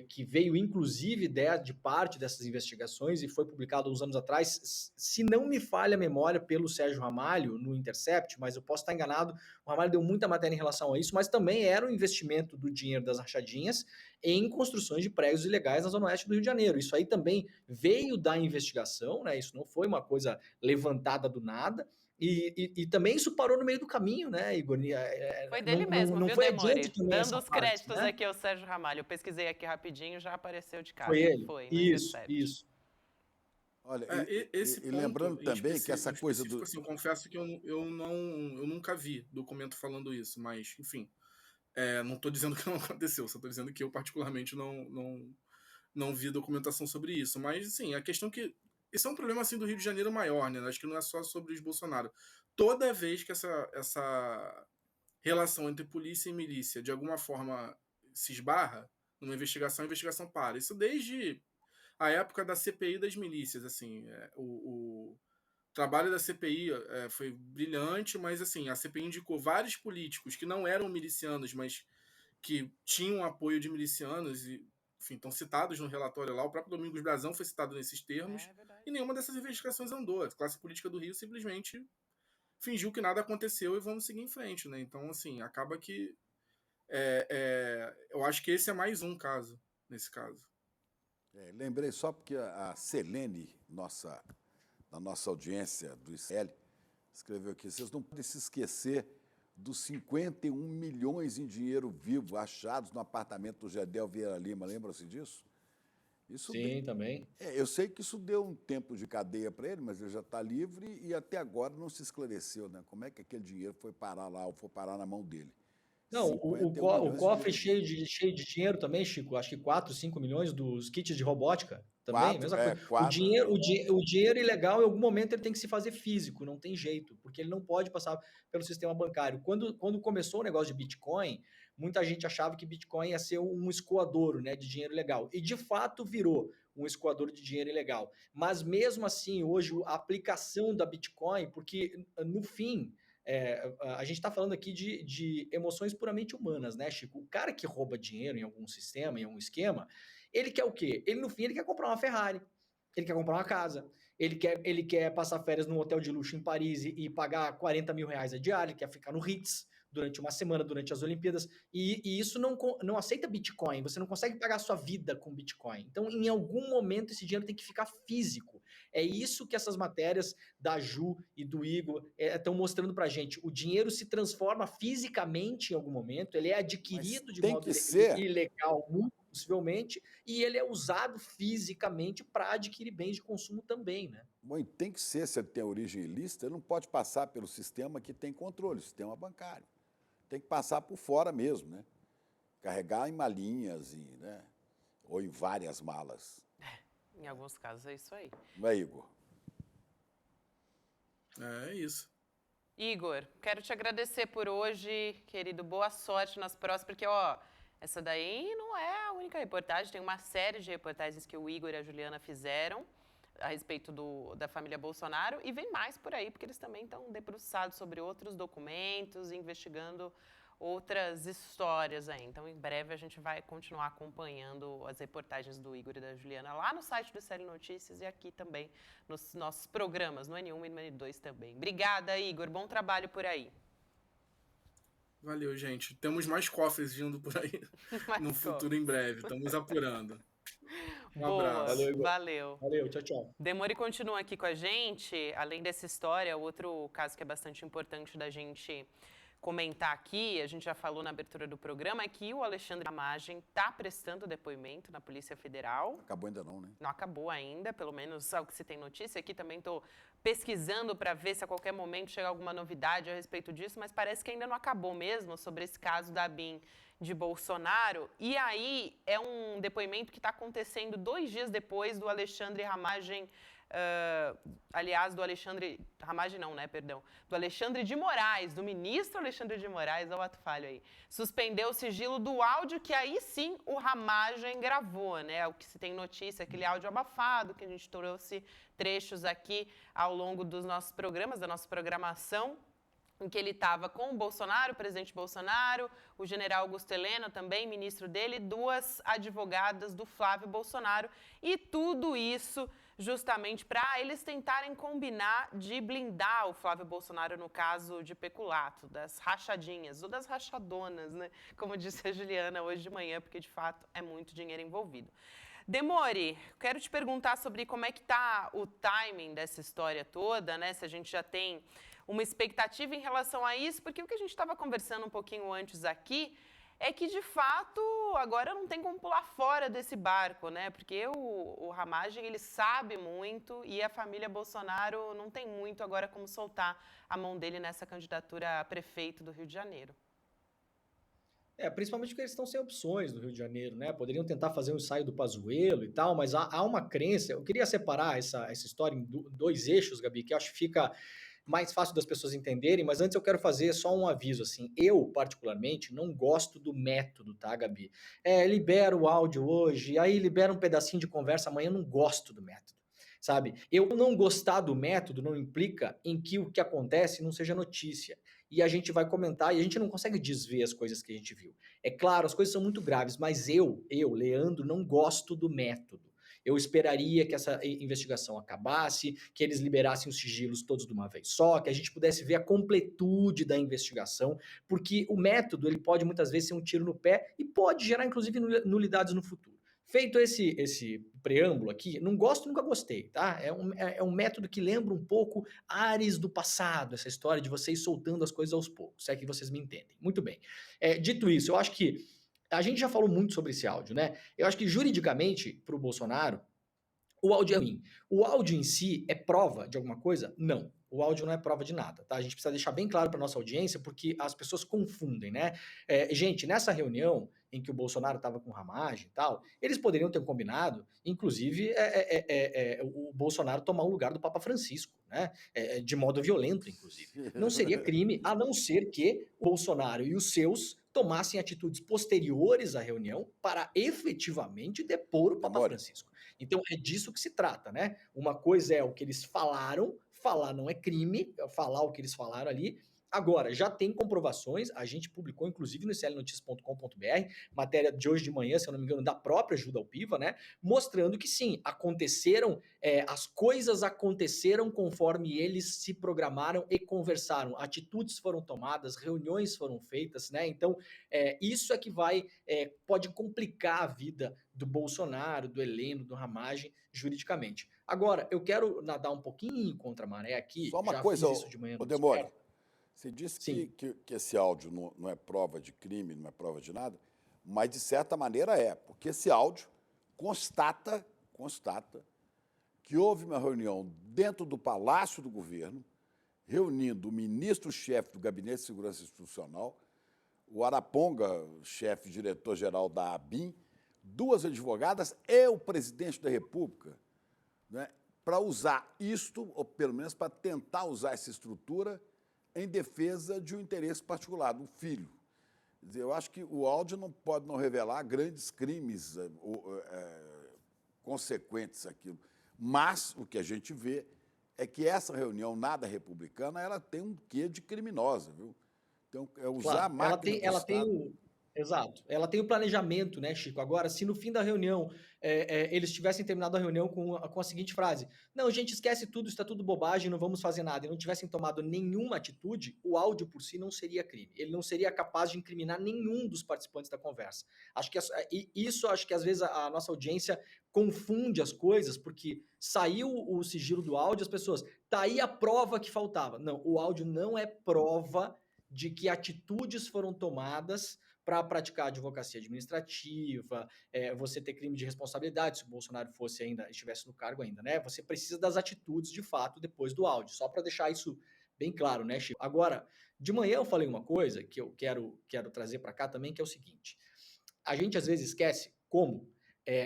que veio inclusive de parte dessas investigações e foi publicado uns anos atrás, se não me falha a memória, pelo Sérgio Ramalho no Intercept, mas eu posso estar enganado, o Ramalho deu muita matéria em relação a isso, mas também era o investimento do dinheiro das rachadinhas em construções de prédios ilegais na Zona Oeste do Rio de Janeiro. Isso aí também veio da investigação, né? Isso não foi uma coisa levantada do nada, E também isso parou no meio do caminho, né, Igor? Foi dele mesmo, Não viu, foi Demori? adiante também Dando essa os parte, créditos né? aqui ao Sérgio Ramalho. Eu pesquisei aqui rapidinho, já apareceu de cara. Foi ele? Foi, no Isso, Intercept. isso. Olha, Esse e ponto, lembrando também que essa em coisa específico, assim, eu confesso que eu nunca vi documento falando isso, mas, enfim, não estou dizendo que não aconteceu, só estou dizendo que eu, particularmente, não vi documentação sobre isso. Mas, assim, a questão que... Esse é um problema, assim, do Rio de Janeiro maior, né? Acho que não é só sobre os Bolsonaro. Toda vez que essa relação entre polícia e milícia, de alguma forma, se esbarra numa investigação, a investigação para. Isso desde a época da CPI das milícias, assim. O trabalho da CPI foi brilhante, mas, assim, a CPI indicou vários políticos que não eram milicianos, mas que tinham apoio de milicianos e, enfim, estão citados no relatório lá. O próprio Domingos Brazão foi citado nesses termos. É verdade. E nenhuma dessas investigações andou. A classe política do Rio simplesmente fingiu que nada aconteceu e vamos seguir em frente, né? Então, assim, acaba que eu acho que esse é mais um caso, nesse caso. lembrei só porque a Selene, na nossa audiência do ICL, escreveu aqui: vocês não podem se esquecer dos 51 milhões em dinheiro vivo achados no apartamento do Gedel Vieira Lima. Lembram-se disso? Isso Sim, também. eu sei que isso deu um tempo de cadeia para ele, mas ele já está livre e até agora não se esclareceu, né? Como é que aquele dinheiro foi parar lá ou foi parar na mão dele? Não, 51 o milhões cofre dinheiro cheio de dinheiro também, Chico. Acho que 4, 5 milhões dos kits de robótica também, Quatro, mesma coisa. quatro. O dinheiro ilegal, em algum momento, ele tem que se fazer físico, não tem jeito, porque ele não pode passar pelo sistema bancário. Quando começou o negócio de Bitcoin, muita gente achava que Bitcoin ia ser um escoadouro, né, de dinheiro ilegal. E, de fato, virou um escoador de dinheiro ilegal. Mas, mesmo assim, hoje, a aplicação da Bitcoin, porque, no fim... a gente está falando aqui de emoções puramente humanas, né, Chico? O cara que rouba dinheiro em algum sistema, em algum esquema, ele quer o quê? Ele, no fim, ele quer comprar uma Ferrari, ele quer comprar uma casa, ele quer passar férias num hotel de luxo em Paris e pagar 40 mil reais a diária, ele quer ficar no Ritz durante uma semana, durante as Olimpíadas, e isso não aceita Bitcoin, você não consegue pagar a sua vida com Bitcoin. Então, em algum momento, esse dinheiro tem que ficar físico. É isso que essas matérias da Ju e do Igor estão mostrando pra gente. O dinheiro se transforma fisicamente em algum momento, ele é adquirido de tem modo que ser. ilegal, muito possivelmente, e ele é usado fisicamente para adquirir bens de consumo também, né? Bom, tem que ser, se ele tem origem ilícita, ele não pode passar pelo sistema que tem controle, o sistema bancário. Tem que passar por fora mesmo, né? Carregar em malinhas, né? Ou em várias malas. Em alguns casos é isso aí. Não é, Igor? É isso. Igor, quero te agradecer por hoje, querido. Boa sorte nas próximas, porque, ó, essa daí não é a única reportagem, tem uma série de reportagens que o Igor e a Juliana fizeram a respeito da família Bolsonaro, e vem mais por aí, porque eles também estão debruçados sobre outros documentos, investigando outras histórias aí. Então, em breve, a gente vai continuar acompanhando as reportagens do Igor e da Juliana lá no site do ICL Notícias e aqui também nos nossos programas, no N1 e no N2 também. Obrigada, Igor. Bom trabalho por aí. Valeu, gente. Temos mais cofres vindo por aí no futuro em breve. Estamos apurando. Um Boa, abraço. Valeu, Igor. valeu. Valeu, tchau, tchau. Demori continua aqui com a gente. Além dessa história, outro caso que é bastante importante da gente comentar aqui, a gente já falou na abertura do programa, é que o Alexandre Ramagem está prestando depoimento na Polícia Federal. Acabou ainda não, né? Não acabou ainda, pelo menos ao que se tem notícia. Aqui também estou pesquisando para ver se a qualquer momento chega alguma novidade a respeito disso, mas parece que ainda não acabou mesmo sobre esse caso da ABIN de Bolsonaro. E aí é um depoimento que está acontecendo 2 dias depois do Alexandre Ramagem, aliás, do Alexandre Ramagem não, né, perdão, do Alexandre de Moraes, do ministro Alexandre de Moraes, olha o ato falho aí, suspendeu o sigilo do áudio que aí sim o Ramagem gravou, né, o que se tem notícia, aquele áudio abafado que a gente trouxe trechos aqui ao longo dos nossos programas, da nossa programação, em que ele estava com o Bolsonaro, o presidente Bolsonaro, o general Augusto Heleno também, ministro dele, 2 advogadas do Flávio Bolsonaro, e tudo isso justamente para eles tentarem combinar de blindar o Flávio Bolsonaro no caso de peculato, das rachadinhas, ou das rachadonas, né? Como disse a Juliana hoje de manhã, porque de fato é muito dinheiro envolvido. Demori, quero te perguntar sobre como é que está o timing dessa história toda, né? Se a gente já tem uma expectativa em relação a isso, porque o que a gente estava conversando um pouquinho antes aqui é que, de fato, agora não tem como pular fora desse barco, né? Porque o Ramagem, ele sabe muito e a família Bolsonaro não tem muito agora como soltar a mão dele nessa candidatura a prefeito do Rio de Janeiro. Principalmente porque eles estão sem opções no Rio de Janeiro, né? Poderiam tentar fazer um ensaio do Pazuello e tal, mas há uma crença. Eu queria separar essa história em dois eixos, Gabi, que eu acho que fica mais fácil das pessoas entenderem, mas antes eu quero fazer só um aviso, assim, eu, particularmente, não gosto do método, tá, Gabi? Libera o áudio hoje, aí libera um pedacinho de conversa amanhã, eu não gosto do método, sabe? Eu não gostar do método não implica em que o que acontece não seja notícia, e a gente vai comentar, e a gente não consegue desver as coisas que a gente viu. É claro, as coisas são muito graves, mas eu, Leandro, não gosto do método. Eu esperaria que essa investigação acabasse, que eles liberassem os sigilos todos de uma vez só, que a gente pudesse ver a completude da investigação, porque o método ele pode muitas vezes ser um tiro no pé e pode gerar inclusive nulidades no futuro. Feito esse preâmbulo aqui, não gosto, nunca gostei, tá? É um método que lembra um pouco ares do passado, essa história de vocês soltando as coisas aos poucos, se é que vocês me entendem. Muito bem. Dito isso, eu acho que a gente já falou muito sobre esse áudio, né? Eu acho que juridicamente, para o Bolsonaro, o áudio é ruim. O áudio em si é prova de alguma coisa? Não. O áudio não é prova de nada, tá? A gente precisa deixar bem claro para nossa audiência, porque as pessoas confundem, né? Gente, nessa reunião em que o Bolsonaro estava com Ramagem e tal, eles poderiam ter combinado, inclusive, o Bolsonaro tomar o lugar do Papa Francisco, né? De modo violento, inclusive. Não seria crime, a não ser que o Bolsonaro e os seus tomassem atitudes posteriores à reunião para efetivamente depor o Papa Francisco. Então, é disso que se trata, né? Uma coisa é o que eles falaram, falar não é crime, falar o que eles falaram ali. Agora, já tem comprovações, a gente publicou inclusive no slnoticias.com.br, matéria de hoje de manhã, se eu não me engano, da própria Ajuda ao Piva, né? Mostrando que sim, aconteceram, as coisas aconteceram conforme eles se programaram e conversaram. Atitudes foram tomadas, reuniões foram feitas, né? Então, isso é que pode complicar a vida do Bolsonaro, do Heleno, do Ramagem, juridicamente. Agora, eu quero nadar um pouquinho contra a maré aqui. Só uma já coisa, fiz isso de manhã no Demore, Desperta. você disse Sim. que esse áudio não é prova de crime, não é prova de nada, mas de certa maneira porque esse áudio constata que houve uma reunião dentro do Palácio do Governo, reunindo o ministro-chefe do Gabinete de Segurança Institucional, o Araponga, chefe diretor-geral da ABIN, duas advogadas e o presidente da República, né, para usar isto, ou pelo menos para tentar usar essa estrutura em defesa de um interesse particular, do filho. Quer dizer, eu acho que o áudio não pode não revelar grandes crimes consequentes àquilo. Mas o que a gente vê é que essa reunião nada republicana ela tem um quê de criminosa, viu? Então, usar Claro, a máquina do Estado. Exato. Ela tem o planejamento, né, Chico? Agora, se no fim da reunião eles tivessem terminado a reunião com a seguinte frase: não, gente, esquece tudo, está tudo bobagem, não vamos fazer nada, e não tivessem tomado nenhuma atitude, o áudio por si não seria crime. Ele não seria capaz de incriminar nenhum dos participantes da conversa. Acho que acho que às vezes a nossa audiência confunde as coisas, porque saiu o sigilo do áudio, as pessoas, tá aí a prova que faltava. Não, o áudio não é prova de que atitudes foram tomadas para praticar advocacia administrativa, você ter crime de responsabilidade, se o Bolsonaro estivesse no cargo ainda, né? Você precisa das atitudes de fato depois do áudio, só para deixar isso bem claro, né, Chico? Agora, de manhã eu falei uma coisa que eu quero trazer para cá também, que é o seguinte: a gente às vezes esquece como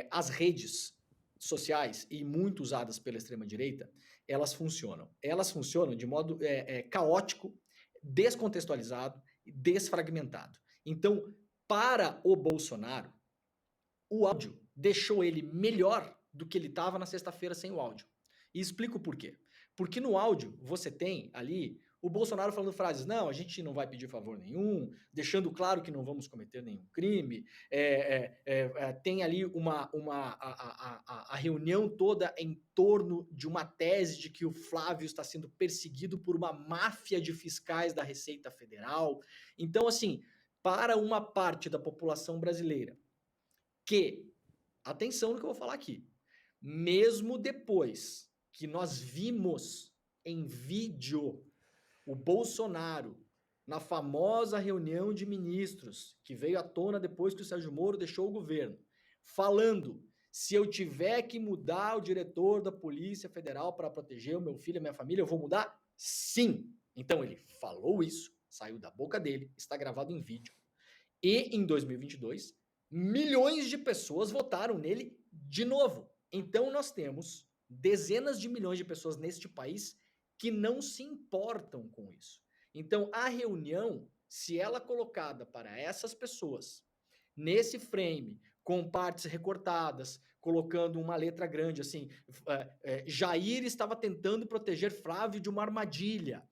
as redes sociais, e muito usadas pela extrema-direita, elas funcionam. Elas funcionam de modo caótico, descontextualizado e desfragmentado. Então, para o Bolsonaro, o áudio deixou ele melhor do que ele estava na sexta-feira sem o áudio. E explico por quê. Porque no áudio você tem ali o Bolsonaro falando frases: não, a gente não vai pedir favor nenhum, deixando claro que não vamos cometer nenhum crime. Tem ali a reunião toda em torno de uma tese de que o Flávio está sendo perseguido por uma máfia de fiscais da Receita Federal. Então, assim, para uma parte da população brasileira que, atenção no que eu vou falar aqui, mesmo depois que nós vimos em vídeo O Bolsonaro, na famosa reunião de ministros, que veio à tona depois que o Sérgio Moro deixou o governo, falando: se eu tiver que mudar o diretor da Polícia Federal para proteger o meu filho e a minha família, eu vou mudar? Sim! Então ele falou isso, saiu da boca dele, está gravado em vídeo. E em 2022, milhões de pessoas votaram nele de novo. Então nós temos dezenas de milhões de pessoas neste país que não se importam com isso. Então a reunião, se ela é colocada para essas pessoas nesse frame, com partes recortadas, colocando uma letra grande assim, Jair estava tentando proteger Flávio de uma armadilha,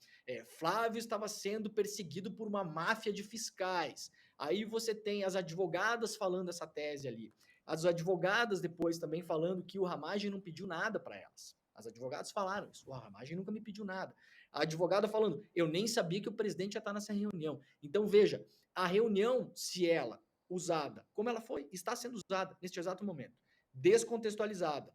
Flávio estava sendo perseguido por uma máfia de fiscais. Aí você tem as advogadas falando essa tese ali. As advogadas depois também falando que o Ramagem não pediu nada para elas. As advogadas falaram isso. O Ramagem nunca me pediu nada. A advogada falando, eu nem sabia que o presidente ia estar nessa reunião. Então, veja, a reunião, se ela usada, como ela foi, está sendo usada neste exato momento, descontextualizada,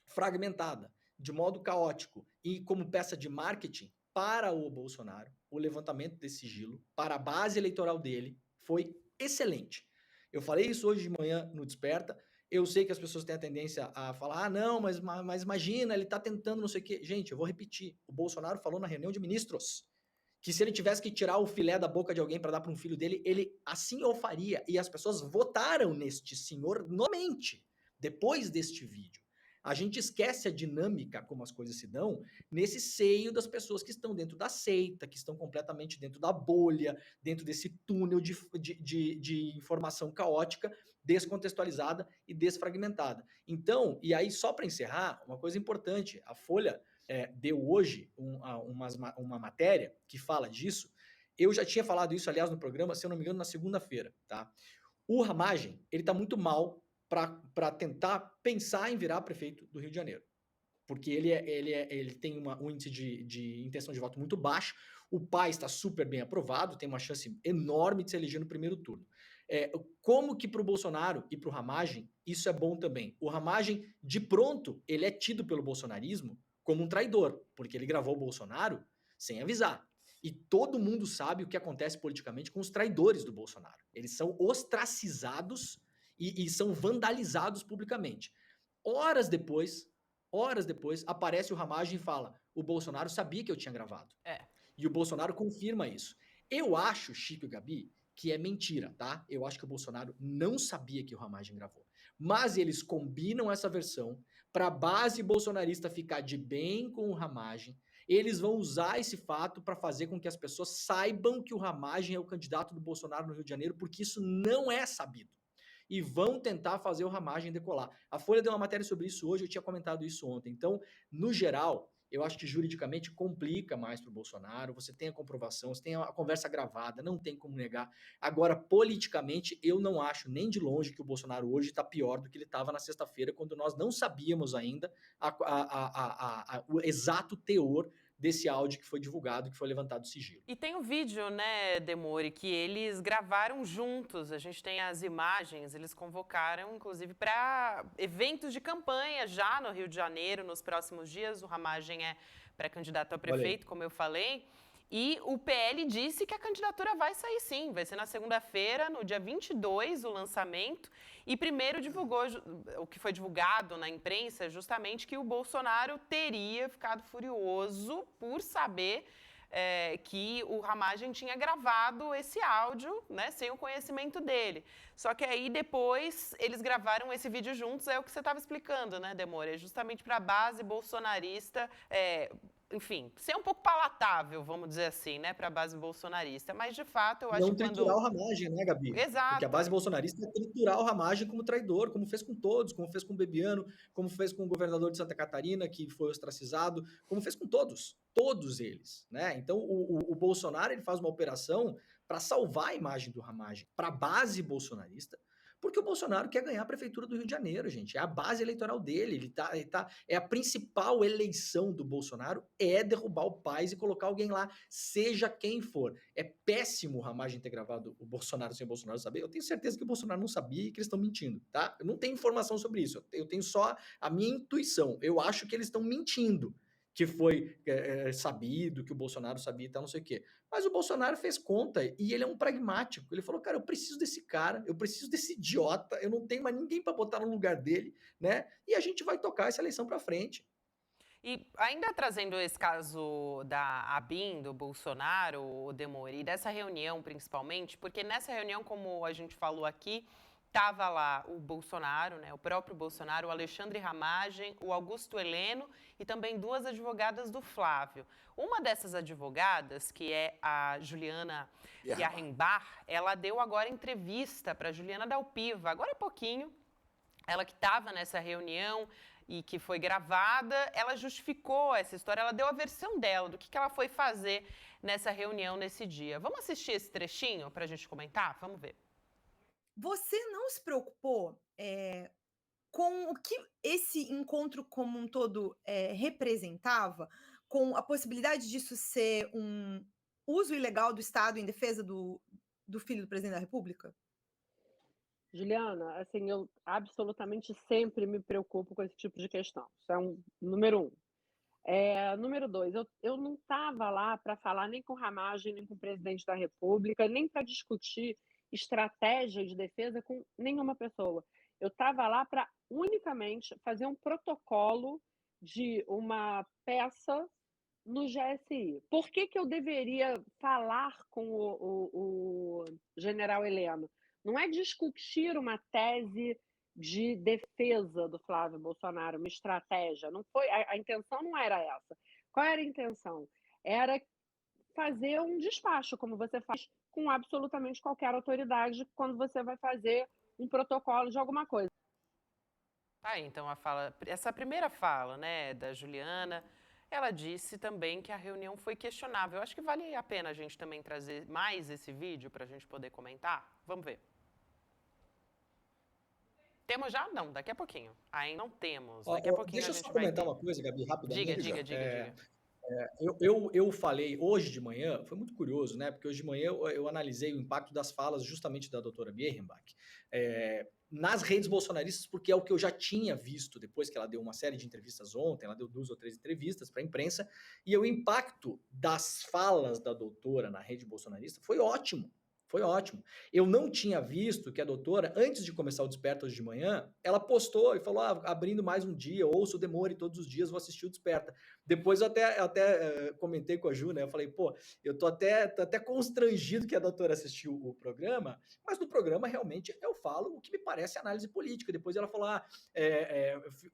fragmentada, de modo caótico e como peça de marketing para o Bolsonaro, o levantamento desse sigilo, para a base eleitoral dele, foi excelente. Eu falei isso hoje de manhã no Desperta. Eu sei que as pessoas têm a tendência a falar, não, mas imagina, ele está tentando não sei o quê. Gente, eu vou repetir. O Bolsonaro falou na reunião de ministros que se ele tivesse que tirar o filé da boca de alguém para dar para um filho dele, ele assim o faria. E as pessoas votaram neste senhor novamente, depois deste vídeo. A gente esquece a dinâmica como as coisas se dão nesse seio das pessoas que estão dentro da seita, que estão completamente dentro da bolha, dentro desse túnel de informação caótica, descontextualizada e desfragmentada. Então, e aí só para encerrar, uma coisa importante, a Folha deu hoje uma matéria que fala disso. Eu já tinha falado isso, aliás, no programa, se eu não me engano, na segunda-feira, tá? O Ramagem, ele tá muito mal para tentar pensar em virar prefeito do Rio de Janeiro. Porque ele tem um índice de intenção de voto muito baixo, o pai está super bem aprovado, tem uma chance enorme de se eleger no primeiro turno. Como que para o Bolsonaro e para o Ramagem, isso é bom também? O Ramagem, de pronto, ele é tido pelo bolsonarismo como um traidor, porque ele gravou o Bolsonaro sem avisar. E todo mundo sabe o que acontece politicamente com os traidores do Bolsonaro. Eles são ostracizados e são vandalizados publicamente. Horas depois, aparece o Ramagem e fala, o Bolsonaro sabia que eu tinha gravado. E o Bolsonaro confirma isso. Eu acho, Chico e Gabi, que é mentira, tá? Eu acho que o Bolsonaro não sabia que o Ramagem gravou. Mas eles combinam essa versão para a base bolsonarista ficar de bem com o Ramagem. Eles vão usar esse fato para fazer com que as pessoas saibam que o Ramagem é o candidato do Bolsonaro no Rio de Janeiro, porque isso não é sabido. E vão tentar fazer o Ramagem decolar. A Folha deu uma matéria sobre isso hoje, eu tinha comentado isso ontem. Então, no geral, eu acho que juridicamente complica mais para o Bolsonaro, você tem a comprovação, você tem a conversa gravada, não tem como negar. Agora, politicamente, eu não acho nem de longe que o Bolsonaro hoje está pior do que ele estava na sexta-feira, quando nós não sabíamos ainda o exato teor desse áudio que foi divulgado, que foi levantado o sigilo. E tem o vídeo, né, Demore, que eles gravaram juntos. A gente tem as imagens, eles convocaram, inclusive, para eventos de campanha já no Rio de Janeiro, nos próximos dias. O Ramagem é pré-candidato a prefeito, como eu falei. E o PL disse que a candidatura vai sair sim, vai ser na segunda-feira, no dia 22, o lançamento. E primeiro divulgou, o que foi divulgado na imprensa, justamente que o Bolsonaro teria ficado furioso por saber que o Ramagem tinha gravado esse áudio, né, sem o conhecimento dele. Só que aí depois eles gravaram esse vídeo juntos, é o que você estava explicando, né, Demore? É justamente para a base bolsonarista, enfim, ser um pouco palatável, vamos dizer assim, né, para a base bolsonarista. Mas, de fato, eu acho não que quando... triturar o Ramagem, né, Gabi? Exato. Porque a base bolsonarista é triturar o Ramagem como traidor, como fez com todos, como fez com o Bebiano, como fez com o governador de Santa Catarina, que foi ostracizado, como fez com todos eles, né? Então, o Bolsonaro, ele faz uma operação para salvar a imagem do Ramagem, para a base bolsonarista, porque o Bolsonaro quer ganhar a prefeitura do Rio de Janeiro, gente. É a base eleitoral dele. É a principal eleição do Bolsonaro é derrubar o Paes e colocar alguém lá, seja quem for. É péssimo o Ramagem ter gravado o Bolsonaro sem o Bolsonaro saber. Eu tenho certeza que o Bolsonaro não sabia e que eles estão mentindo, tá? Eu não tenho informação sobre isso. Eu tenho só a minha intuição. Eu acho que eles estão mentindo, que foi sabido, que o Bolsonaro sabia e tal, não sei o quê. Mas o Bolsonaro fez conta e ele é um pragmático. Ele falou, cara, eu preciso desse cara, eu preciso desse idiota, eu não tenho mais ninguém para botar no lugar dele, né? E a gente vai tocar essa eleição para frente. E ainda trazendo esse caso da ABIN, do Bolsonaro, o Demori, dessa reunião principalmente, porque nessa reunião, como a gente falou aqui, estava lá o Bolsonaro, né, o próprio Bolsonaro, o Alexandre Ramagem, o Augusto Heleno e também duas advogadas do Flávio. Uma dessas advogadas, que é a Juliana Yarrenbach, ela deu agora entrevista para Juliana Dalpiva, agora há pouquinho, ela que estava nessa reunião e que foi gravada, ela justificou essa história, ela deu a versão dela, do que ela foi fazer nessa reunião nesse dia. Vamos assistir esse trechinho para a gente comentar? Vamos ver. Você não se preocupou com o que esse encontro como um todo representava, com a possibilidade disso ser um uso ilegal do Estado em defesa do filho do presidente da República? Juliana, assim, eu absolutamente sempre me preocupo com esse tipo de questão. Isso é número 1. Número 2, eu não estava lá para falar nem com o Ramagem, nem com o presidente da República, nem para discutir estratégia de defesa com nenhuma pessoa. Eu estava lá para unicamente fazer um protocolo de uma peça no GSI. Por que eu deveria falar com o general Heleno? Não é discutir uma tese de defesa do Flávio Bolsonaro, uma estratégia. Não foi, a intenção não era essa. Qual era a intenção? Era fazer um despacho, como você faz com absolutamente qualquer autoridade quando você vai fazer um protocolo de alguma coisa. Então essa primeira fala, né, da Juliana, ela disse também que a reunião foi questionável. Eu acho que vale a pena a gente também trazer mais esse vídeo para a gente poder comentar. Vamos ver. Temos já? Não, daqui a pouquinho. Ainda não temos. Daqui a pouquinho deixa a eu gente só vai comentar ter. uma coisa, Gabi, rapidamente. Diga. Eu falei hoje de manhã, foi muito curioso, né? Porque hoje de manhã eu analisei o impacto das falas justamente da doutora Bierrenbach nas redes bolsonaristas, porque é o que eu já tinha visto depois que ela deu uma série de entrevistas ontem, ela deu 2 ou 3 entrevistas para a imprensa, e o impacto das falas da doutora na rede bolsonarista foi ótimo. Foi ótimo. Eu não tinha visto que a doutora, antes de começar o Desperta hoje de manhã, ela postou e falou, abrindo mais um dia, ouço o Demori todos os dias, vou assistir o Desperta. Depois eu até comentei com a Ju, né? Eu falei, eu tô até constrangido que a doutora assistiu o programa, mas no programa realmente eu falo o que me parece análise política. Depois ela falou,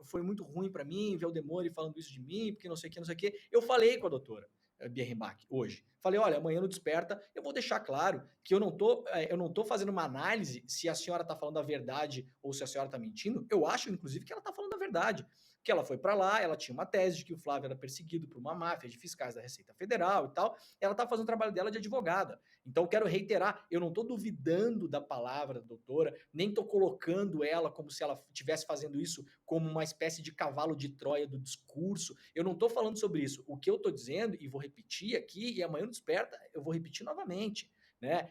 foi muito ruim para mim ver o Demori falando isso de mim, porque não sei o que. Eu falei com a doutora Bierrenbach hoje. Falei, olha, amanhã no Desperta eu vou deixar claro que eu não tô fazendo uma análise se a senhora está falando a verdade ou se a senhora está mentindo. Eu acho, inclusive, que ela está falando a verdade. Que ela foi para lá, ela tinha uma tese de que o Flávio era perseguido por uma máfia de fiscais da Receita Federal e tal. Ela está fazendo o trabalho dela de advogada. Então, quero reiterar, eu não estou duvidando da palavra da doutora, nem estou colocando ela como se ela estivesse fazendo isso como uma espécie de cavalo de Troia do discurso. Eu não estou falando sobre isso. O que eu estou dizendo, e vou repetir aqui, e amanhã no Desperta eu vou repetir novamente, né?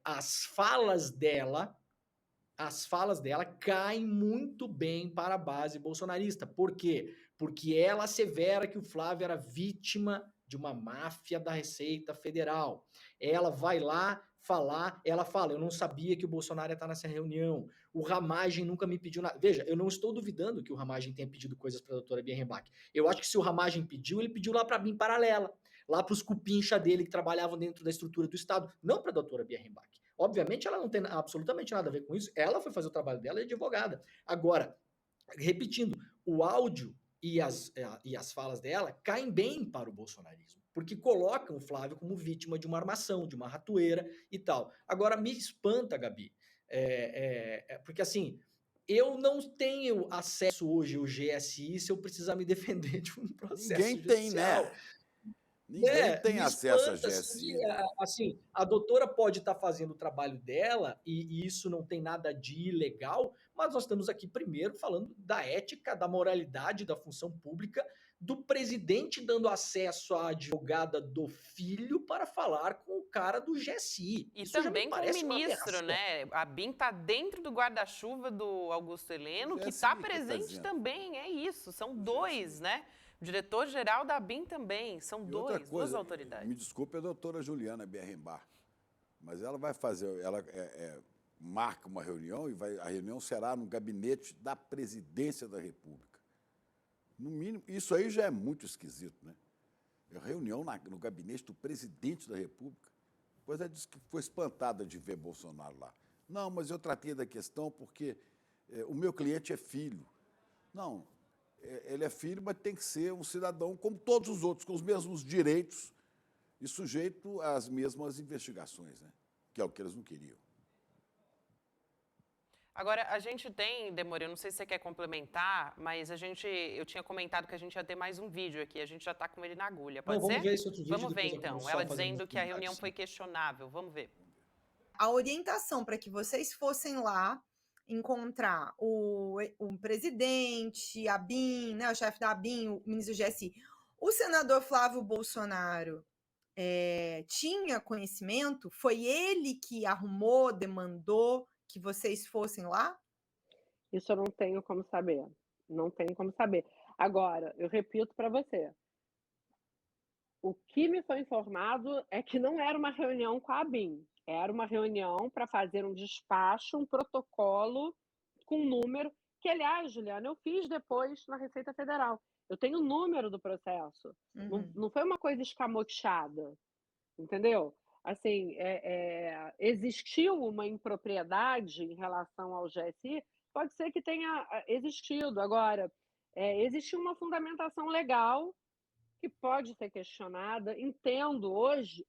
As falas dela caem muito bem para a base bolsonarista. Por quê? Porque ela assevera que o Flávio era vítima de uma máfia da Receita Federal. Ela vai lá falar, ela fala, eu não sabia que o Bolsonaro ia estar nessa reunião, o Ramagem nunca me pediu nada. Veja, eu não estou duvidando que o Ramagem tenha pedido coisas para a doutora Bierrenbach. Eu acho que se o Ramagem pediu, ele pediu lá para mim paralela, lá para os cupincha dele que trabalhavam dentro da estrutura do Estado, não para a doutora Bierrenbach. Obviamente, ela não tem absolutamente nada a ver com isso, ela foi fazer o trabalho dela, é advogada. Agora, repetindo, o áudio e as falas dela caem bem para o bolsonarismo, porque colocam o Flávio como vítima de uma armação, de uma ratoeira e tal. Agora, me espanta, Gabi, porque assim, eu não tenho acesso hoje ao GSI se eu precisar me defender de um processo Ninguém judicial. tem, né? Ninguém tem acesso a GSI. Assim, a doutora pode estar fazendo o trabalho dela e isso não tem nada de ilegal, mas nós estamos aqui primeiro falando da ética, da moralidade, da função pública, do presidente dando acesso à advogada do filho para falar com o cara do GSI. E isso também com o ministro, né? A BIM está dentro do guarda-chuva do Augusto Heleno, que está presente também, é isso. São 2, né? O diretor-geral da ABIN também. São E outra duas coisa, autoridades. me desculpe a doutora Juliana Berrembar, mas ela vai fazer, ela marca uma reunião e a reunião será no gabinete da Presidência da República. No mínimo, isso aí já é muito esquisito, né? Reunião no gabinete do Presidente da República. Depois ela disse que foi espantada de ver Bolsonaro lá. Não, mas eu tratei da questão porque o meu cliente é filho. Não, ele é filho, mas tem que ser um cidadão como todos os outros, com os mesmos direitos e sujeito às mesmas investigações, né? Que é o que eles não queriam. Agora, a gente tem, Demore, eu não sei se você quer complementar, mas eu tinha comentado que a gente ia ter mais um vídeo aqui, a gente já está com ele na agulha, pode ser? Vamos ver esse outro vídeo. Vamos ver depois eu então, posso ela só fazer dizendo uns que a reunião comentários, foi questionável, vamos ver. A orientação para que vocês fossem lá encontrar o presidente, a ABIN, né, o chefe da ABIN, o ministro do GSI, o senador Flávio Bolsonaro tinha conhecimento? Foi ele que arrumou, demandou que vocês fossem lá? Isso eu não tenho como saber. Não tenho como saber. Agora, eu repito para você. O que me foi informado é que não era uma reunião com a ABIN. Era uma reunião para fazer um despacho, um protocolo com número, que, aliás, Juliana, eu fiz depois na Receita Federal. Eu tenho o número do processo. Não foi uma coisa escamoteada, entendeu? Assim, existiu uma impropriedade em relação ao GSI, pode ser que tenha existido. Agora, existiu uma fundamentação legal que pode ser questionada. Entendo hoje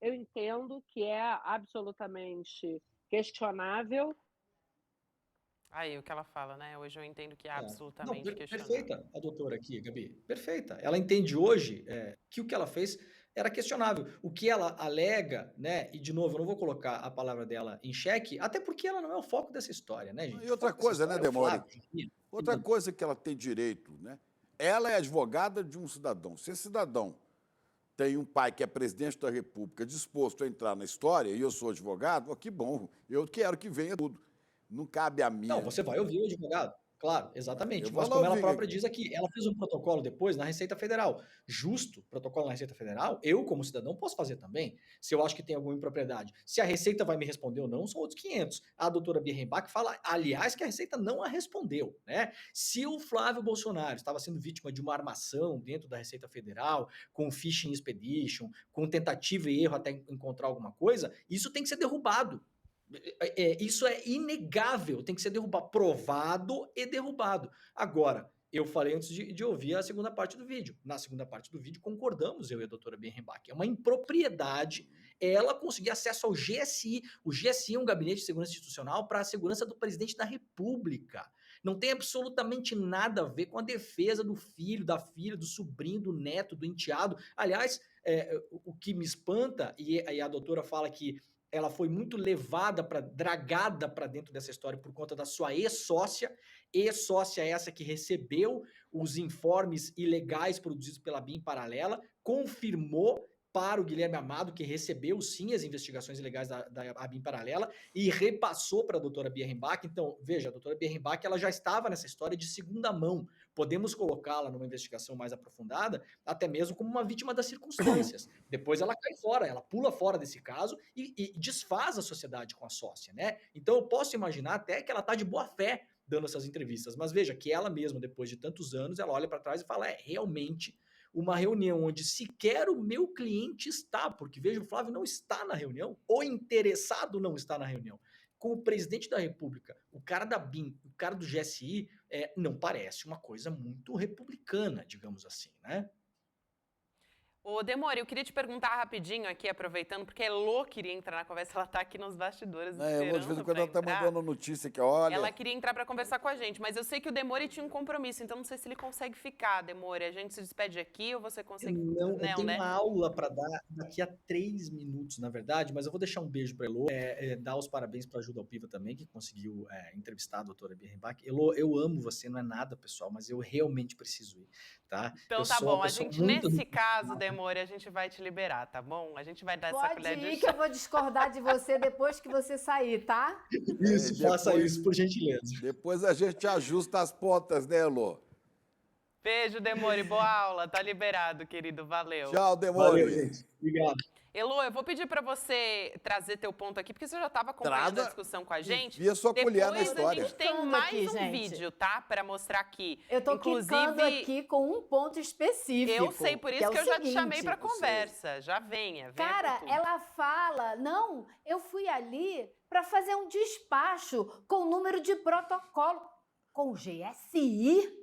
eu entendo que é absolutamente questionável. Aí, o que ela fala, né? Hoje eu entendo que é absolutamente Não, questionável. perfeita a doutora aqui, Gabi. Perfeita. Ela entende hoje que o que ela fez era questionável. O que ela alega, né? E, de novo, eu não vou colocar a palavra dela em xeque, até porque ela não é o foco dessa história, né, gente? E outra coisa, né, Demore? Outra coisa que ela tem direito, né? Ela é advogada de um cidadão. Se esse cidadão tem um pai que é presidente da República disposto a entrar na história e eu sou advogado, que bom, eu quero que venha tudo. Não cabe a mim. Não, você vai ouvir o advogado. Claro, exatamente. Mas lá como ela ouvir. própria diz aqui, ela fez um protocolo depois na Receita Federal. Justo, protocolo na Receita Federal, eu, como cidadão, posso fazer também, se eu acho que tem alguma impropriedade. Se a Receita vai me responder ou não, são outros 500. A doutora Birrenbach fala, aliás, que a Receita não a respondeu, né? Se o Flávio Bolsonaro estava sendo vítima de uma armação dentro da Receita Federal, com phishing expedition, com tentativa e erro até encontrar alguma coisa, isso tem que ser derrubado. Isso é inegável, tem que ser provado e derrubado. Agora, eu falei antes de ouvir a segunda parte do vídeo. Na segunda parte do vídeo, concordamos, eu e a doutora Birrenbach. É uma impropriedade ela conseguir acesso ao GSI. O GSI é um gabinete de segurança institucional para a segurança do presidente da República. Não tem absolutamente nada a ver com a defesa do filho, da filha, do sobrinho, do neto, do enteado. Aliás, o que me espanta, e a doutora fala que ela foi muito dragada para dentro dessa história por conta da sua ex-sócia essa que recebeu os informes ilegais produzidos pela BIM Paralela, confirmou para o Guilherme Amado, que recebeu sim as investigações ilegais da BIM Paralela e repassou para a doutora Birrenbach. Então, veja, a doutora Birrenbach ela já estava nessa história de segunda mão. Podemos colocá-la numa investigação mais aprofundada, até mesmo como uma vítima das circunstâncias. Depois ela cai fora, ela pula fora desse caso e desfaz a sociedade com a sócia, né? Então eu posso imaginar até que ela está de boa fé dando essas entrevistas, mas veja que ela mesma, depois de tantos anos, ela olha para trás e fala, realmente uma reunião onde sequer o meu cliente está, porque veja, o Flávio não está na reunião, o interessado não está na reunião. Com o presidente da República, o cara da BIM, o cara do GSI, não parece uma coisa muito republicana, digamos assim, né? Ô, Demore, eu queria te perguntar rapidinho aqui, aproveitando, porque a Elô queria entrar na conversa, ela está aqui nos bastidores esperando. Elô, de vez em quando ela está mandando notícia que olha... Ela queria entrar para conversar com a gente, mas eu sei que o Demore tinha um compromisso, então não sei se ele consegue ficar, Demore. A gente se despede aqui ou você consegue... Não, eu tenho uma aula para dar daqui a 3 minutos, na verdade, mas eu vou deixar um beijo para Elô, dar os parabéns para a Ajuda Alpiva também, que conseguiu entrevistar a doutora Birrenbach. Elô, eu amo você, não é nada, pessoal, mas eu realmente preciso ir, tá? Então tá bom, a gente, nesse caso, Demore, a gente vai te liberar, tá bom? A gente vai dar essa colher de chá. Pode ir que eu vou discordar de você depois que você sair, tá? Isso, faça isso, por gentileza. Depois a gente ajusta as pontas, né, Elô? Beijo, Demore. Boa aula. Tá liberado, querido. Valeu. Tchau, Demore. Valeu, gente. Obrigado. Elô, eu vou pedir para você trazer teu ponto aqui, porque você já estava acompanhando Traga a discussão com a gente. e a sua colher na Depois história. a gente tem Clicando mais aqui, um gente. vídeo, tá? Para mostrar aqui. Eu tô clicando aqui com um ponto específico. Eu sei, por isso é que o eu já te seguinte, chamei para conversa. Já venha por Cara, tudo. ela fala, não, eu fui ali para fazer um despacho com o número de protocolo. Com o GSI?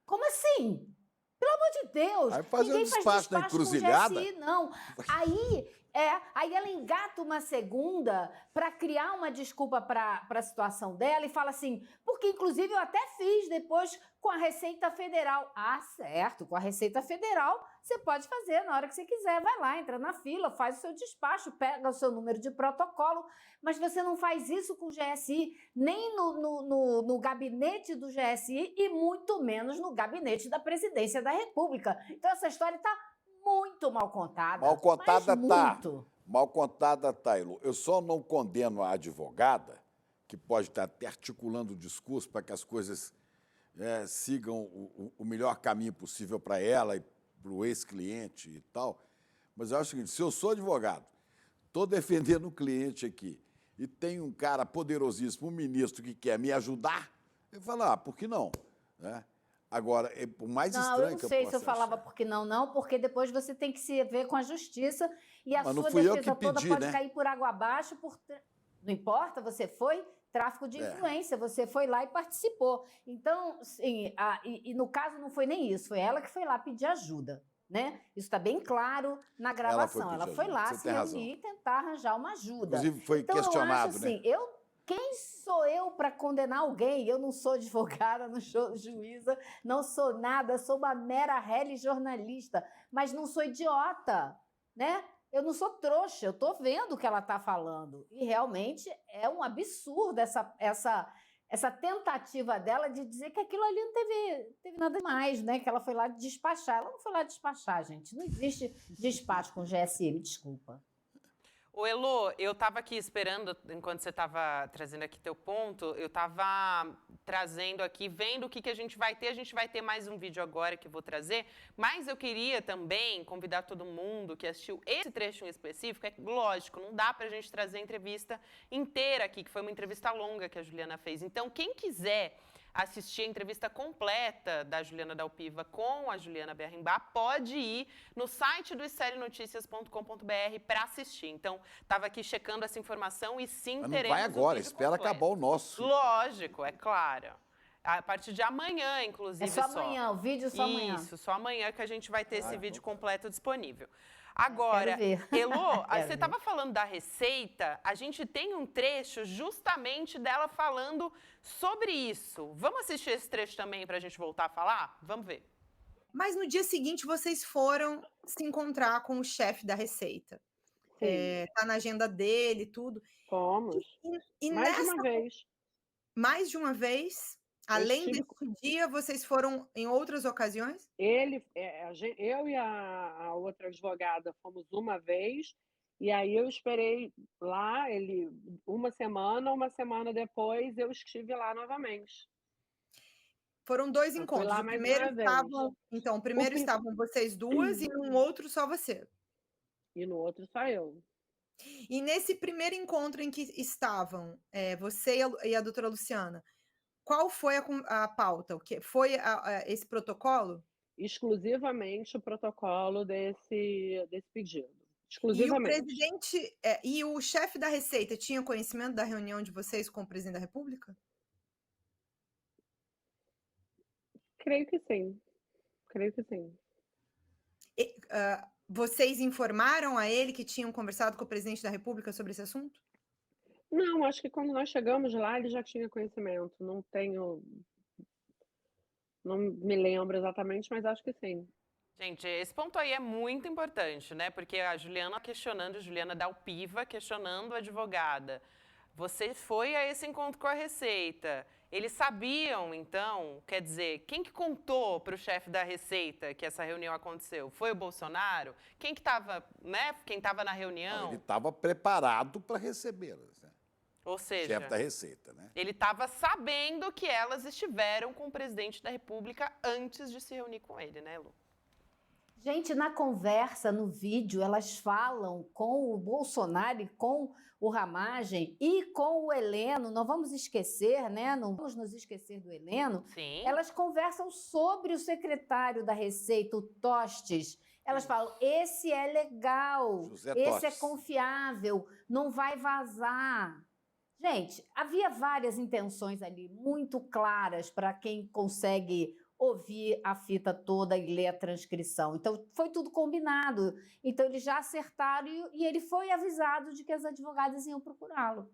Como assim? Pelo amor de Deus. Aí fazer um ninguém faz despacho na com encruzilhada? GSI, não. Aí ela engata uma segunda para criar uma desculpa para a situação dela e fala assim, porque inclusive eu até fiz depois com a Receita Federal. Ah, certo, com a Receita Federal você pode fazer na hora que você quiser. Vai lá, entra na fila, faz o seu despacho, pega o seu número de protocolo, mas você não faz isso com o GSI, nem no gabinete do GSI e muito menos no gabinete da Presidência da República. Então essa história está muito mal contada. Mal contada mas tá. muito. Mal contada tá, Elô. Eu só não condeno a advogada, que pode estar até articulando o discurso para que as coisas sigam o melhor caminho possível para ela e para o ex-cliente e tal. Mas eu acho o seguinte, se eu sou advogado, estou defendendo o cliente aqui e tem um cara poderosíssimo, um ministro que quer me ajudar, eu falo, por que não? Né? Agora, o mais estranho que eu Não, eu não sei se eu posso falava achar. porque não, porque depois você tem que se ver com a justiça e a Mas não sua fui eu defesa que toda pedi, pode né? cair por água abaixo. Não importa, você foi tráfico de influência, você foi lá e participou. Então, sim, e no caso não foi nem isso, foi ela que foi lá pedir ajuda, né? Isso está bem claro na gravação. Ela foi pedir lá ajuda, você se tem razão. reunir e tentar arranjar uma ajuda. Inclusive, foi Então, questionado, eu acho assim, né? quem sou eu para condenar alguém? Eu não sou advogada, não sou juíza, não sou nada, sou uma mera jornalista, mas não sou idiota, né? Eu não sou trouxa, eu estou vendo o que ela está falando. E realmente é um absurdo essa tentativa dela de dizer que aquilo ali não teve nada mais, né? Que ela foi lá despachar. Ela não foi lá despachar, gente. Não existe despacho com GSI, me desculpa. Ô, Elô, eu estava aqui esperando, enquanto você estava trazendo aqui teu ponto, eu estava trazendo aqui, vendo o que a gente vai ter. A gente vai ter mais um vídeo agora que eu vou trazer, mas eu queria também convidar todo mundo que assistiu esse trecho em específico. É lógico, não dá para a gente trazer a entrevista inteira aqui, que foi uma entrevista longa que a Juliana fez. Então, quem quiser assistir a entrevista completa da Juliana Dalpiva com a Juliana Berrimbá, pode ir no site do esterinoticias.com.br para assistir. Então, estava aqui checando essa informação e sim, Mas não teremos vai o agora, vídeo espera completo. acabar o nosso. Lógico, é claro. A partir de amanhã, inclusive, É só amanhã, o vídeo só amanhã. Isso, só amanhã que a gente vai ter esse vídeo completo disponível. Agora, Quero ver. Elô, Quero você ver. estava falando da Receita, a gente tem um trecho justamente dela falando sobre isso. Vamos assistir esse trecho também para a gente voltar a falar? Vamos ver. Mas no dia seguinte vocês foram se encontrar com o chefe da Receita. Sim, Tá na agenda dele e tudo. fomos. E Mais de uma vez. mais de uma vez, Eu além estive desse dia, vocês foram em outras ocasiões? Eu e a outra advogada fomos uma vez, e aí eu esperei lá, ele uma semana depois eu estive lá novamente. Foram 2 Eu fui encontros. lá O mais primeiro uma vez. o primeiro pri- estavam vocês duas e no outro só você. E no outro só eu. E nesse primeiro encontro em que estavam você e a doutora Luciana, qual foi a pauta? O que foi esse protocolo? Exclusivamente o protocolo desse pedido. E o Exclusivamente. presidente e o chefe da Receita tinha conhecimento da reunião de vocês com o presidente da República? Creio que sim. Creio que sim. Vocês informaram a ele que tinham conversado com o presidente da República sobre esse assunto? Não, acho que quando nós chegamos lá ele já tinha conhecimento. Não me lembro exatamente, mas acho que sim. Gente, esse ponto aí é muito importante, né? Porque a Juliana questionando, a Juliana Dalpiva questionando a advogada. Você foi a esse encontro com a Receita. Eles sabiam, então, quer dizer, quem que contou para o chefe da Receita que essa reunião aconteceu? Foi o Bolsonaro? Quem que estava, né? Quem estava na reunião? Ele estava preparado para recebê-las. Né? Ou seja, chefe da Receita, né? ele estava sabendo que elas estiveram com o presidente da República antes de se reunir com ele, né, Lu? Gente, na conversa, no vídeo, elas falam com o Bolsonaro e com o Ramagem e com o Heleno. Não vamos esquecer, né? Não vamos nos esquecer do Heleno. Sim. Elas conversam sobre o secretário da Receita, o Tostes. Elas falam, esse é legal, José esse é Tostes. confiável, não vai vazar. Gente, havia várias intenções ali, muito claras para quem consegue ouvir a fita toda e ler a transcrição. Então, foi tudo combinado. Então, eles já acertaram e ele foi avisado de que as advogadas iam procurá-lo.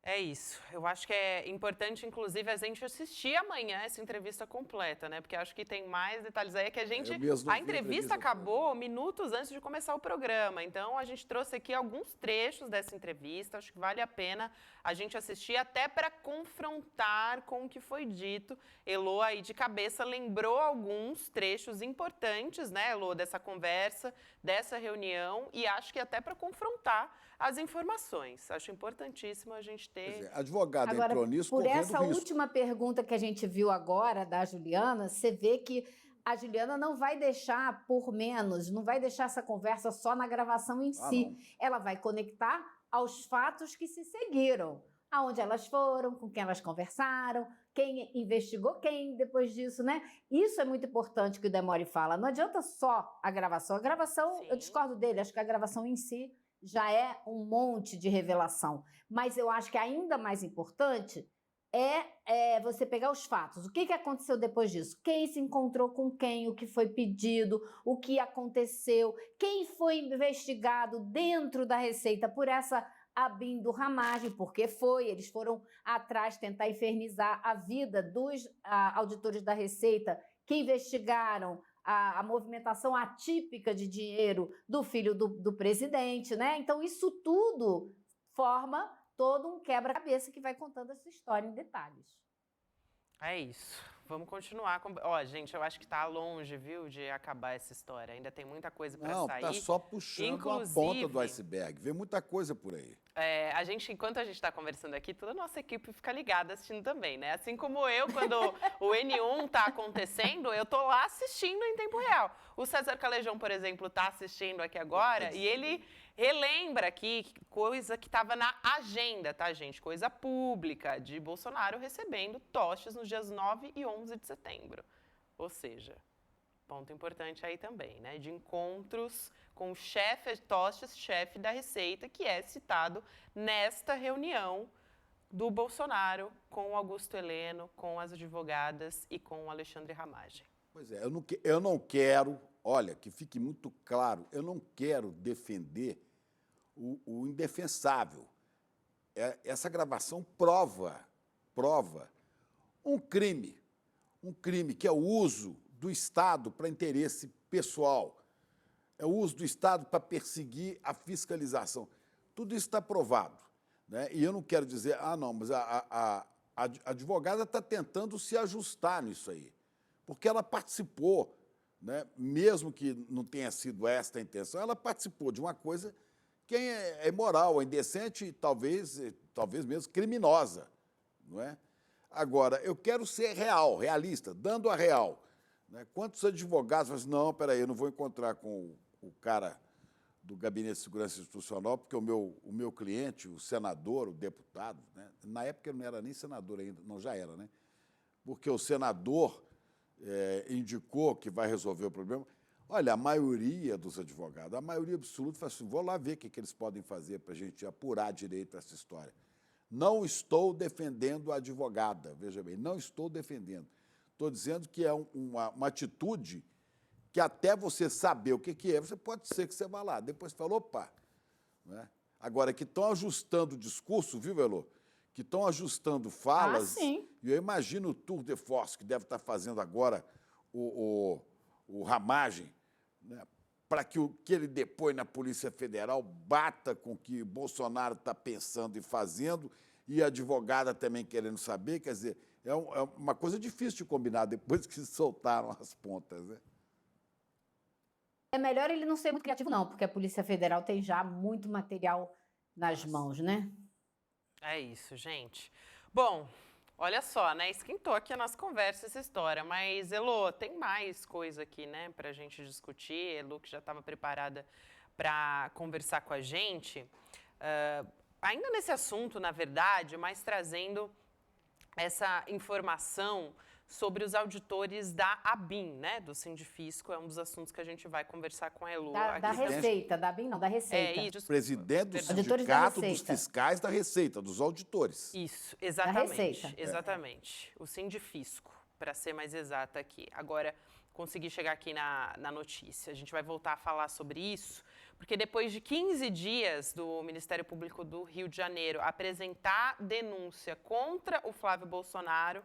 É isso. Eu acho que é importante, inclusive, a gente assistir amanhã essa entrevista completa, né? Porque acho que tem mais detalhes aí que a gente... Eu mesmo não A vi a entrevista entrevista acabou minutos antes de começar o programa. Então, a gente trouxe aqui alguns trechos dessa entrevista. Acho que vale a pena a gente assistir até para confrontar com o que foi dito. Elô aí de cabeça lembrou alguns trechos importantes, né, Elô, dessa conversa, dessa reunião, e acho que até para confrontar as informações. Acho importantíssimo a gente Quer ter... dizer, a advogada Agora, entrou nisso por correndo essa risco. última pergunta que a gente viu agora da Juliana, você vê que a Juliana não vai deixar por menos, não vai deixar essa conversa só na gravação em si. Não. Ela vai conectar aos fatos que se seguiram, aonde elas foram, com quem elas conversaram, quem investigou quem depois disso, né? Isso é muito importante que o Demore fala. Não adianta só a gravação. A gravação, Sim. eu discordo dele, acho que a gravação em si já é um monte de revelação. Mas eu acho que ainda mais importante é você pegar os fatos. O que aconteceu depois disso? Quem se encontrou com quem? O que foi pedido? O que aconteceu? Quem foi investigado dentro da Receita por essa ABIN do Ramagem? Porque eles foram atrás tentar infernizar a vida dos auditores da Receita que investigaram a movimentação atípica de dinheiro do filho do presidente, né? Então, isso tudo forma todo um quebra-cabeça que vai contando essa história em detalhes. É isso. Vamos continuar com... Ó, gente, eu acho que tá longe, viu, de acabar essa história. Ainda tem muita coisa para Não, sair. tá só puxando Inclusive, a ponta do iceberg. Vem muita coisa por aí. Enquanto a gente está conversando aqui, toda a nossa equipe fica ligada assistindo também, né? Assim como eu, quando o N1 está acontecendo, eu tô lá assistindo em tempo real. O César Calejão, por exemplo, está assistindo aqui agora e ele relembra aqui coisa que estava na agenda, tá, gente? Coisa pública de Bolsonaro recebendo Tostes nos dias 9 e 11 de setembro. Ou seja, ponto importante aí também, né? De encontros com o chefe Tostes, chefe da Receita, que é citado nesta reunião do Bolsonaro com o Augusto Heleno, com as advogadas e com o Alexandre Ramagem. Pois é, eu não quero, olha, que fique muito claro, eu não quero defender o indefensável. Essa gravação prova um crime que é o uso do Estado para interesse pessoal, é o uso do Estado para perseguir a fiscalização. Tudo isso está provado, né? E eu não quero dizer, não, mas a advogada está tentando se ajustar nisso aí, porque ela participou, né? Mesmo que não tenha sido esta a intenção, ela participou de uma coisa que é imoral, é indecente e talvez mesmo criminosa, não é? Agora, eu quero ser realista, dando a real. Né? Quantos advogados falam assim, não, peraí, eu não vou encontrar com o cara do Gabinete de Segurança Institucional, porque o meu cliente, o senador, o deputado, né? Na época eu não era nem senador ainda, não, já era, né? Porque o senador indicou que vai resolver o problema. Olha, a maioria dos advogados, a maioria absoluta, fala assim, vou lá ver o que eles podem fazer para a gente apurar direito essa história. Não estou defendendo a advogada, veja bem, não estou defendendo. Estou dizendo que é uma atitude que até você saber o que é, você pode ser que você vá lá. Depois você fala, opa. Né? Agora, que estão ajustando o discurso, viu, Elô? Que estão ajustando falas. Sim. E eu imagino o tour de force que deve estar fazendo agora o Ramagem, né? Para que o que ele depõe na Polícia Federal bata com o que Bolsonaro está pensando e fazendo, e a advogada também querendo saber, quer dizer, é uma coisa difícil de combinar depois que soltaram as pontas, né? É melhor ele não ser muito criativo, não, porque a Polícia Federal tem já muito material nas mãos, né? É isso, gente. Bom, olha só, né? Esquentou aqui a nossa conversa essa história, mas, Elô, tem mais coisa aqui, né, pra gente discutir. Elô, que já estava preparada para conversar com a gente. Ainda nesse assunto, na verdade, mas trazendo essa informação sobre os auditores da ABIN, né, do Sindifisco, é um dos assuntos que a gente vai conversar com a Elô. Da Receita, da ABIN não, da Receita. isso. Presidente do Auditores da Sindicato dos Receita. Fiscais da Receita, dos auditores. Isso, exatamente. Receita. Exatamente. O Sindifisco, para ser mais exata aqui. Agora, consegui chegar aqui na notícia. A gente vai voltar a falar sobre isso, porque depois de 15 dias do Ministério Público do Rio de Janeiro apresentar denúncia contra o Flávio Bolsonaro,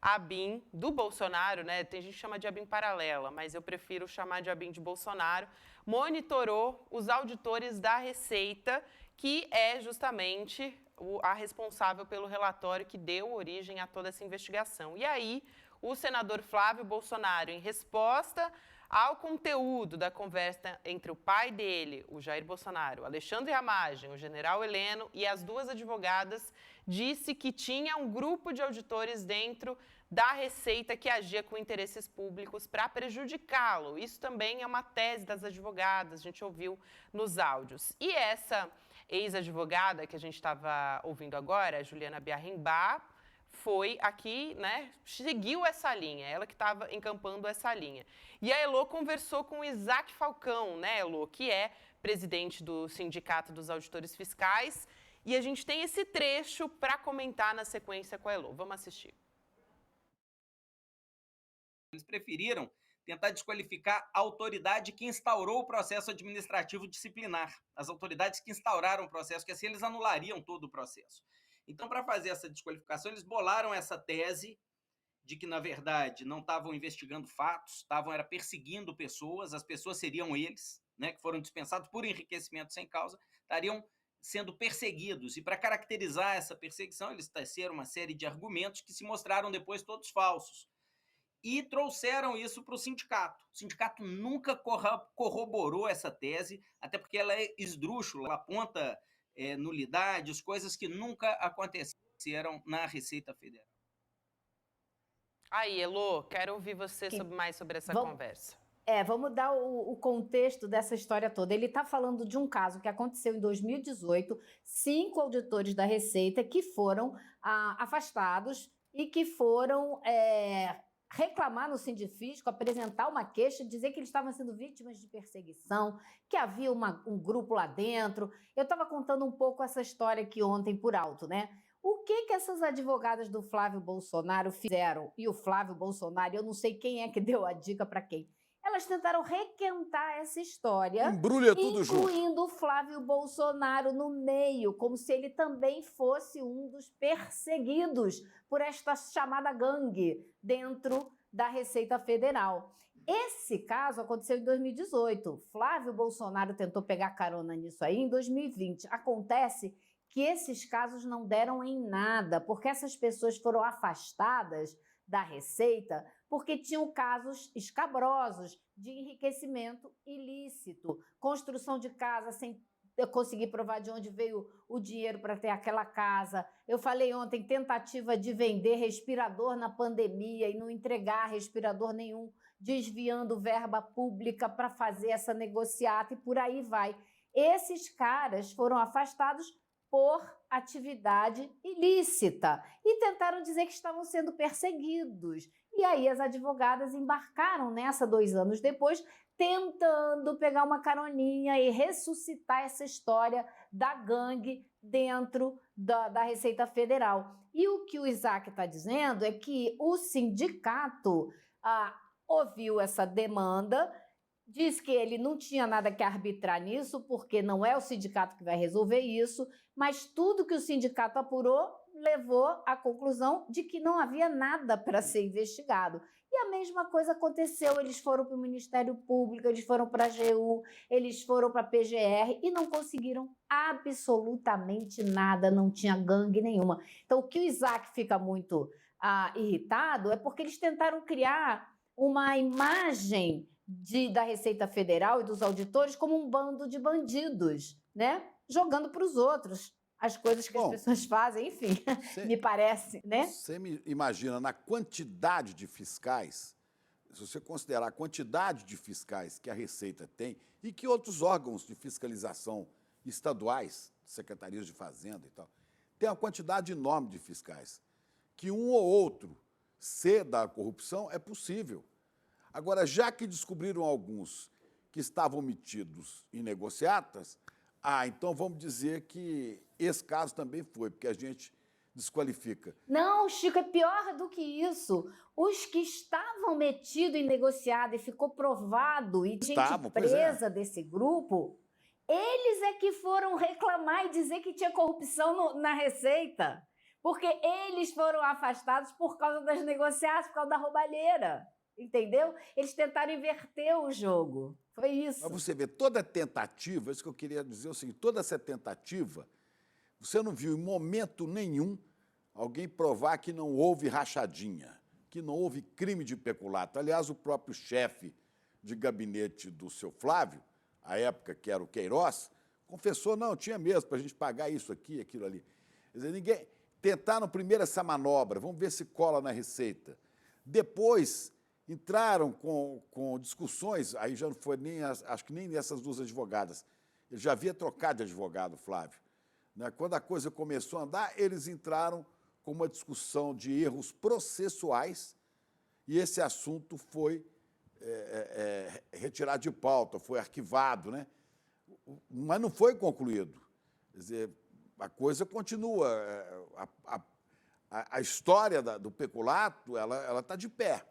a ABIN do Bolsonaro, né? Tem gente que chama de ABIN paralela, mas eu prefiro chamar de ABIN de Bolsonaro, monitorou os auditores da Receita, que é justamente a responsável pelo relatório que deu origem a toda essa investigação. E aí, o senador Flávio Bolsonaro, em resposta ao conteúdo da conversa entre o pai dele, o Jair Bolsonaro, Alexandre Ramagem, o general Heleno e as duas advogadas, disse que tinha um grupo de auditores dentro da Receita que agia com interesses públicos para prejudicá-lo. Isso também é uma tese das advogadas, a gente ouviu nos áudios. E essa ex-advogada que a gente estava ouvindo agora, a Juliana Biarrimbá, foi aqui, né, seguiu essa linha, ela que estava encampando essa linha. E a Elô conversou com o Isaac Falcão, né, Elô, que é presidente do Sindicato dos Auditores Fiscais, e a gente tem esse trecho para comentar na sequência com a Elô. Vamos assistir. Eles preferiram tentar desqualificar a autoridade que instaurou o processo administrativo disciplinar, as autoridades que instauraram o processo, que assim eles anulariam todo o processo. Então, para fazer essa desqualificação, eles bolaram essa tese de que, na verdade, não estavam investigando fatos, estavam perseguindo pessoas, as pessoas seriam eles, né, que foram dispensados por enriquecimento sem causa, estariam sendo perseguidos. E para caracterizar essa perseguição, eles teceram uma série de argumentos que se mostraram depois todos falsos. E trouxeram isso para o sindicato. O sindicato nunca corroborou essa tese, até porque ela é esdrúxula, ela aponta nulidades, coisas que nunca aconteceram na Receita Federal. Aí, Elô, quero ouvir você mais sobre essa conversa. Vamos dar o contexto dessa história toda. Ele está falando de um caso que aconteceu em 2018, 5 auditores da Receita que foram afastados e que foram reclamar no Sindifisco, apresentar uma queixa, dizer que eles estavam sendo vítimas de perseguição, que havia um grupo lá dentro. Eu estava contando um pouco essa história aqui ontem por alto, né? O que essas advogadas do Flávio Bolsonaro fizeram? E o Flávio Bolsonaro, eu não sei quem é que deu a dica para quem. Elas tentaram requentar essa história, embrulha tudo incluindo o Flávio Bolsonaro no meio, como se ele também fosse um dos perseguidos por esta chamada gangue dentro da Receita Federal. Esse caso aconteceu em 2018. Flávio Bolsonaro tentou pegar carona nisso aí em 2020. Acontece que esses casos não deram em nada, porque essas pessoas foram afastadas da Receita porque tinham casos escabrosos de enriquecimento ilícito, construção de casa sem conseguir provar de onde veio o dinheiro para ter aquela casa. Eu falei ontem, tentativa de vender respirador na pandemia e não entregar respirador nenhum, desviando verba pública para fazer essa negociata e por aí vai. Esses caras foram afastados por atividade ilícita e tentaram dizer que estavam sendo perseguidos. E aí as advogadas embarcaram nessa 2 anos depois, tentando pegar uma caroninha e ressuscitar essa história da gangue dentro da Receita Federal. E o que o Isaac está dizendo é que o sindicato ouviu essa demanda, diz que ele não tinha nada que arbitrar nisso, porque não é o sindicato que vai resolver isso, mas tudo que o sindicato apurou levou à conclusão de que não havia nada para ser investigado. E a mesma coisa aconteceu, eles foram para o Ministério Público, eles foram para a AGU, eles foram para a PGR e não conseguiram absolutamente nada, não tinha gangue nenhuma. Então, o que o Isaac fica muito irritado é porque eles tentaram criar uma imagem da Receita Federal e dos auditores como um bando de bandidos, né? Jogando para os outros. as coisas que as pessoas fazem, enfim, me parece, né? Você me imagina, na quantidade de fiscais, se você considerar a quantidade de fiscais que a Receita tem e que outros órgãos de fiscalização estaduais, secretarias de Fazenda e tal, tem uma quantidade enorme de fiscais, que um ou outro ceda à corrupção é possível. Agora, já que descobriram alguns que estavam metidos em negociatas, então vamos dizer que esse caso também foi, porque a gente desqualifica. Não, Chico, é pior do que isso. Os que estavam metidos em negociado e ficou provado e gente presa desse grupo, eles é que foram reclamar e dizer que tinha corrupção na Receita. Porque eles foram afastados por causa das negociatas, por causa da roubalheira. Entendeu? Eles tentaram inverter o jogo. Foi isso. Mas você vê, toda tentativa, isso que eu queria dizer é o seguinte, toda essa tentativa, você não viu em momento nenhum alguém provar que não houve rachadinha, que não houve crime de peculato. Aliás, o próprio chefe de gabinete do seu Flávio, à época que era o Queiroz, confessou, não, tinha mesmo para a gente pagar isso aqui, aquilo ali. Quer dizer, ninguém... Tentaram primeiro essa manobra, vamos ver se cola na Receita. Depois entraram com discussões, aí já não foi nem, acho que nem nessas duas advogadas. Ele já havia trocado de advogado, Flávio. Né? Quando a coisa começou a andar, eles entraram com uma discussão de erros processuais e esse assunto foi retirado de pauta, foi arquivado, né? Mas não foi concluído. Quer dizer, a coisa continua. A história do peculato, ela está de pé.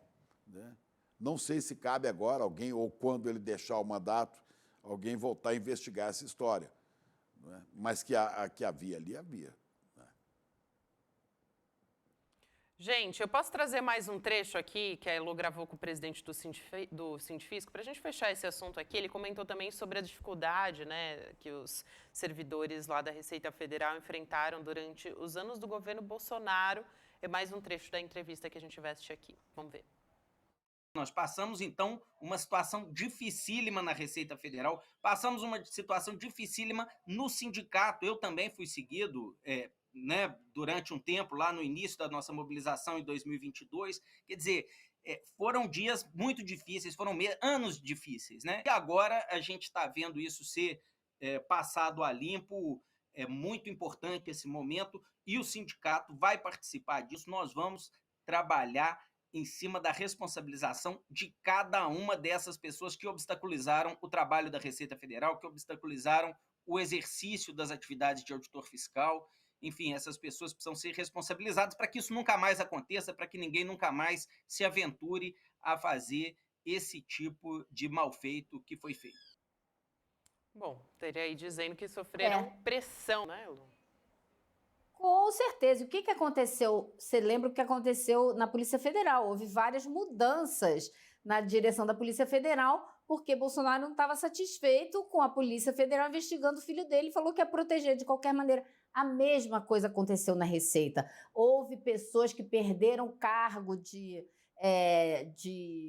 Né? Não sei se cabe agora alguém, ou quando ele deixar o mandato, alguém voltar a investigar essa história. Né? Mas que havia ali, havia. Né? Gente, eu posso trazer mais um trecho aqui que a Elô gravou com o presidente do Sindifisco para a gente fechar esse assunto aqui. Ele comentou também sobre a dificuldade, né, que os servidores lá da Receita Federal enfrentaram durante os anos do governo Bolsonaro. É mais um trecho da entrevista que a gente vai assistir aqui. Vamos ver. Nós passamos, então, uma situação dificílima na Receita Federal, passamos uma situação dificílima no sindicato. Eu também fui seguido né, durante um tempo, lá no início da nossa mobilização em 2022. Quer dizer, foram dias muito difíceis, foram anos difíceis. Né? E agora a gente está vendo isso ser passado a limpo. É muito importante esse momento e o sindicato vai participar disso. Nós vamos trabalhar em cima da responsabilização de cada uma dessas pessoas que obstaculizaram o trabalho da Receita Federal, que obstaculizaram o exercício das atividades de auditor fiscal. Enfim, essas pessoas precisam ser responsabilizadas para que isso nunca mais aconteça, para que ninguém nunca mais se aventure a fazer esse tipo de malfeito que foi feito. Bom, teria aí dizendo que sofreram pressão, né, Elô? Com certeza. E o que aconteceu? Você lembra o que aconteceu na Polícia Federal? Houve várias mudanças na direção da Polícia Federal, porque Bolsonaro não estava satisfeito com a Polícia Federal investigando o filho dele e falou que ia proteger de qualquer maneira. A mesma coisa aconteceu na Receita. Houve pessoas que perderam o cargo de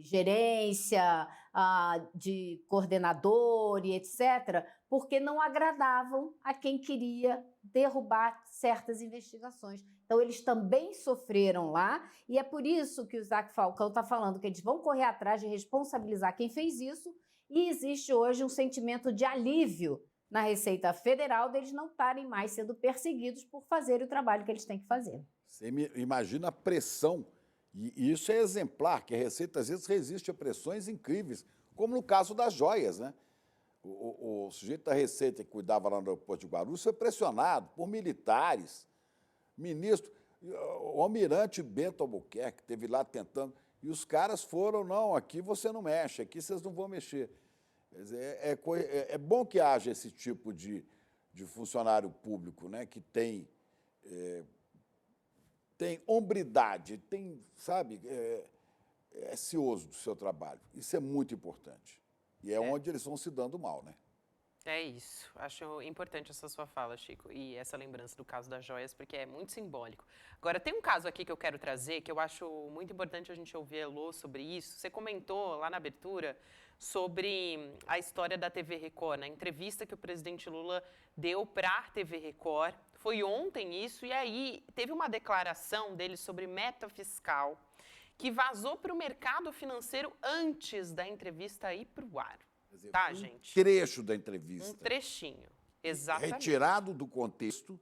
gerência, de coordenador e etc., porque não agradavam a quem queria derrubar certas investigações. Então, eles também sofreram lá, e é por isso que o Isaac Falcão está falando que eles vão correr atrás de responsabilizar quem fez isso, e existe hoje um sentimento de alívio na Receita Federal deles não estarem mais sendo perseguidos por fazer o trabalho que eles têm que fazer. Você imagina a pressão. E isso é exemplar, que a Receita às vezes resiste a pressões incríveis, como no caso das joias, né? O sujeito da Receita que cuidava lá no aeroporto de Guarulhos foi pressionado por militares, ministros, o almirante Bento Albuquerque esteve lá tentando, e os caras foram, não, aqui você não mexe, aqui vocês não vão mexer. Quer dizer, é bom que haja esse tipo de funcionário público, né, que tem hombridade, sabe, é cioso do seu trabalho. Isso é muito importante. E é onde eles vão se dando mal, né? É isso. Acho importante essa sua fala, Chico, e essa lembrança do caso das joias, porque é muito simbólico. Agora, tem um caso aqui que eu quero trazer, que eu acho muito importante a gente ouvir a Elô sobre isso. Você comentou lá na abertura sobre a história da TV Record, na entrevista que o presidente Lula deu para a TV Record. Foi ontem isso, e aí teve uma declaração dele sobre meta fiscal que vazou para o mercado financeiro antes da entrevista ir para o ar. Quer dizer, Tá, um gente? trecho da entrevista. Um trechinho, exatamente. Retirado do contexto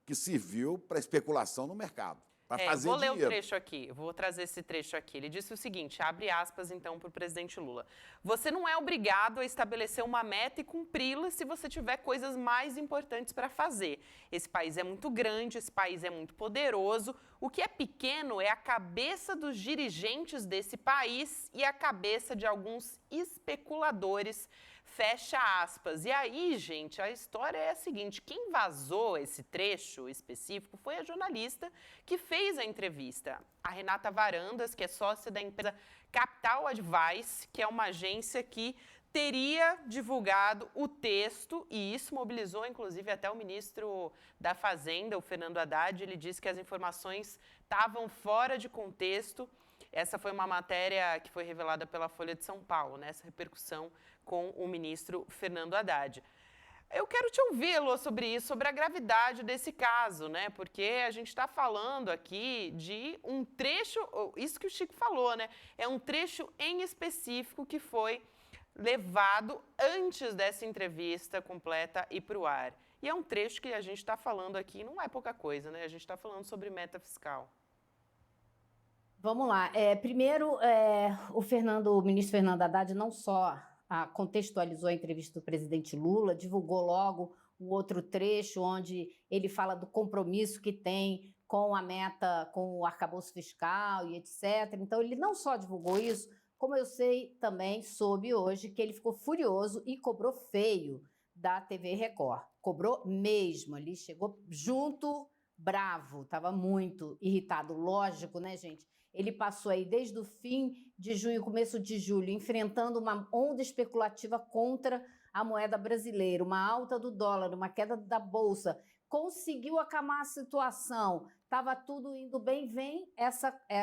que serviu para especulação no mercado, para fazer vou ler dinheiro. o trecho aqui, vou trazer esse trecho aqui. Ele disse o seguinte, abre aspas então para o presidente Lula. Você não é obrigado a estabelecer uma meta e cumpri-la se você tiver coisas mais importantes para fazer. Esse país é muito grande, esse país é muito poderoso. O que é pequeno é a cabeça dos dirigentes desse país e a cabeça de alguns especuladores. Fecha aspas. E aí, gente, a história é a seguinte, quem vazou esse trecho específico foi a jornalista que fez a entrevista. A Renata Varandas, que é sócia da empresa Capital Advice, que é uma agência que teria divulgado o texto, e isso mobilizou, inclusive, até o ministro da Fazenda, o Fernando Haddad. Ele disse que as informações estavam fora de contexto. Essa foi uma matéria que foi revelada pela Folha de São Paulo, né? Essa repercussão com o ministro Fernando Haddad. Eu quero te ouvir, Lô, sobre isso, sobre a gravidade desse caso, né? Porque a gente está falando aqui de um trecho, isso que o Chico falou, né? É um trecho em específico que foi levado antes dessa entrevista completa ir para o ar. E é um trecho que a gente está falando aqui, não é pouca coisa, né? A gente está falando sobre meta fiscal. Vamos lá. Primeiro, o ministro Fernando Haddad não só contextualizou a entrevista do presidente Lula, divulgou logo um outro trecho onde ele fala do compromisso que tem com a meta, com o arcabouço fiscal e etc. Então, ele não só divulgou isso, como eu sei também, soube hoje, que ele ficou furioso e cobrou feio da TV Record. Cobrou mesmo, ali chegou junto, bravo, estava muito irritado. Lógico, né, gente? Ele passou aí desde o fim de junho, começo de julho, enfrentando uma onda especulativa contra a moeda brasileira, uma alta do dólar, uma queda da bolsa. Conseguiu acalmar a situação, estava tudo indo bem, vem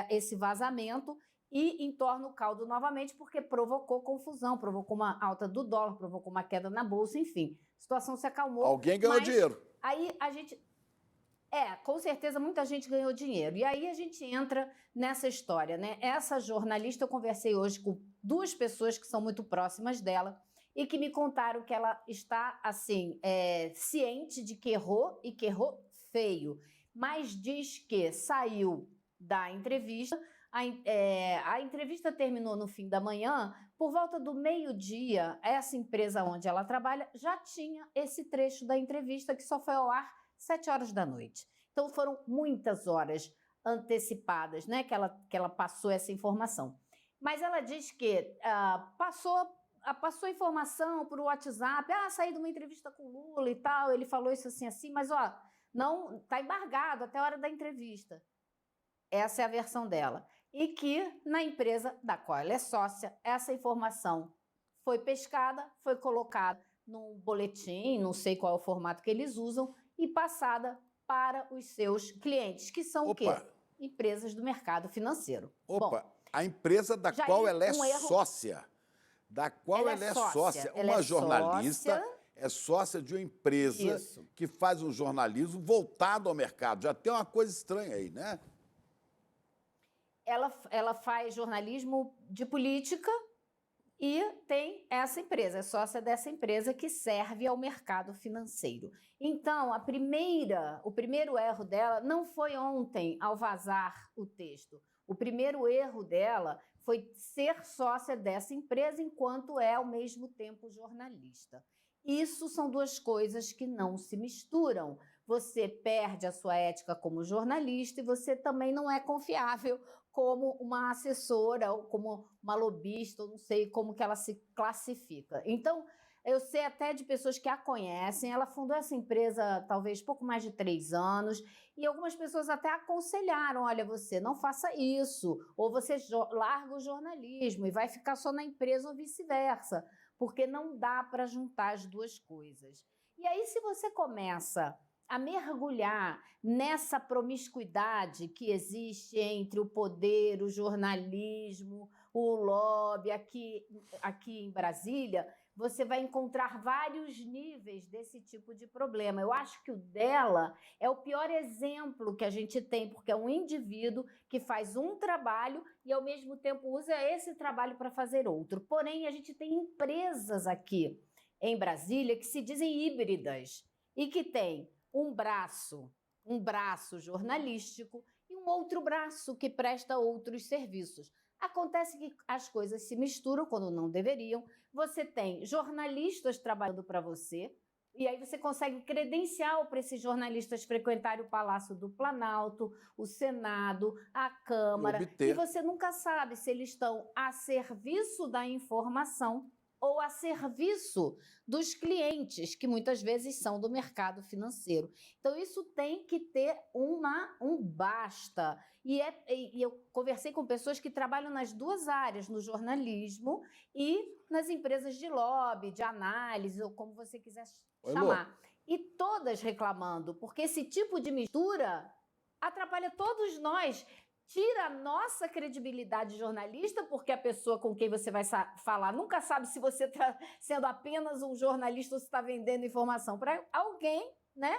esse vazamento e entorna o caldo novamente, porque provocou confusão, provocou uma alta do dólar, provocou uma queda na bolsa, enfim. A situação se acalmou. Alguém ganhou dinheiro. Aí a gente... com certeza muita gente ganhou dinheiro. E aí a gente entra nessa história, né? Essa jornalista, eu conversei hoje com duas pessoas que são muito próximas dela e que me contaram que ela está, assim, ciente de que errou e que errou feio, mas diz que saiu da entrevista. A entrevista terminou no fim da manhã, por volta do meio-dia, essa empresa onde ela trabalha já tinha esse trecho da entrevista que só foi ao ar 7 horas da noite. Então, foram muitas horas antecipadas, né, que ela passou essa informação. Mas ela diz que passou a informação por WhatsApp, saí de uma entrevista com o Lula e tal, ele falou isso assim, mas, não, está embargado até a hora da entrevista. Essa é a versão dela. E que, na empresa da qual ela é sócia, essa informação foi pescada, foi colocada num boletim, não sei qual é o formato que eles usam, e passada para os seus clientes, que são o quê? Empresas do mercado financeiro. Bom, a empresa da qual ela é sócia, uma jornalista é sócia de uma empresa que faz um jornalismo voltado ao mercado. Já tem uma coisa estranha aí, né? Ela faz jornalismo de política e tem essa empresa, é sócia dessa empresa que serve ao mercado financeiro. Então, o primeiro erro dela não foi ontem ao vazar o texto. O primeiro erro dela foi ser sócia dessa empresa enquanto é, ao mesmo tempo, jornalista. Isso são duas coisas que não se misturam. Você perde a sua ética como jornalista e você também não é confiável como uma assessora ou como uma lobista, ou não sei como que ela se classifica. Então, eu sei até de pessoas que a conhecem, ela fundou essa empresa talvez pouco mais de 3 anos, e algumas pessoas até aconselharam, olha, você não faça isso, ou você larga o jornalismo e vai ficar só na empresa ou vice-versa, porque não dá para juntar as duas coisas. E aí, se você começa a mergulhar nessa promiscuidade que existe entre o poder, o jornalismo, o lobby, aqui em Brasília, você vai encontrar vários níveis desse tipo de problema. Eu acho que o dela é o pior exemplo que a gente tem, porque é um indivíduo que faz um trabalho e, ao mesmo tempo, usa esse trabalho para fazer outro. Porém, a gente tem empresas aqui em Brasília que se dizem híbridas e que têm um braço jornalístico e um outro braço que presta outros serviços. Acontece que as coisas se misturam quando não deveriam. Você tem jornalistas trabalhando para você, e aí você consegue credencial para esses jornalistas frequentarem o Palácio do Planalto, o Senado, a Câmara, e você nunca sabe se eles estão a serviço da informação ou a serviço dos clientes, que muitas vezes são do mercado financeiro. Então, isso tem que ter um basta. E eu conversei com pessoas que trabalham nas duas áreas, no jornalismo e nas empresas de lobby, de análise, ou como você quiser chamar. E todas reclamando, porque esse tipo de mistura atrapalha todos nós. Tira a nossa credibilidade jornalista, porque a pessoa com quem você vai falar nunca sabe se você está sendo apenas um jornalista ou se está vendendo informação para alguém, né?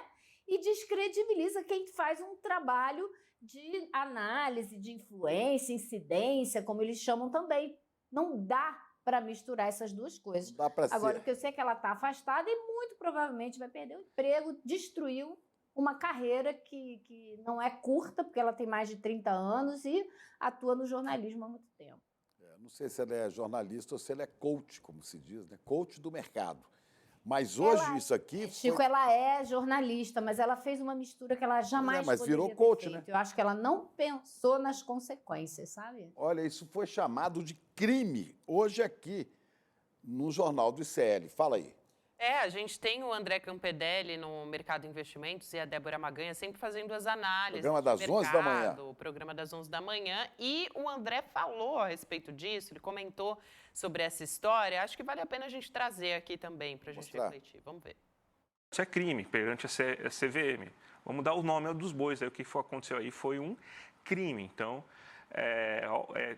E descredibiliza quem faz um trabalho de análise, de influência, incidência, como eles chamam também. Não dá para misturar essas duas coisas. Agora, o que eu sei é que ela está afastada e muito provavelmente vai perder o emprego, destruiu uma carreira que não é curta, porque ela tem mais de 30 anos e atua no jornalismo há muito tempo. Não sei se ela é jornalista ou se ela é coach, como se diz, né? Coach do mercado. Mas hoje isso aqui... Chico, ela é jornalista, mas ela fez uma mistura que ela jamais mas poderia virou ter coach, feito. né? Eu acho que ela não pensou nas consequências, sabe? Olha, isso foi chamado de crime hoje aqui, no Jornal do ICL. Fala aí. A gente tem o André Campedelli no Mercado Investimentos e a Débora Maganha sempre fazendo as análises. Programa das 11 da manhã. O programa das 11 da manhã. E o André falou a respeito disso, ele comentou sobre essa história. Acho que vale a pena a gente trazer aqui também para a gente refletir. Vamos ver. Isso é crime perante a CVM. Vamos dar o nome dos bois. Aí, o que aconteceu aí foi um crime. Então,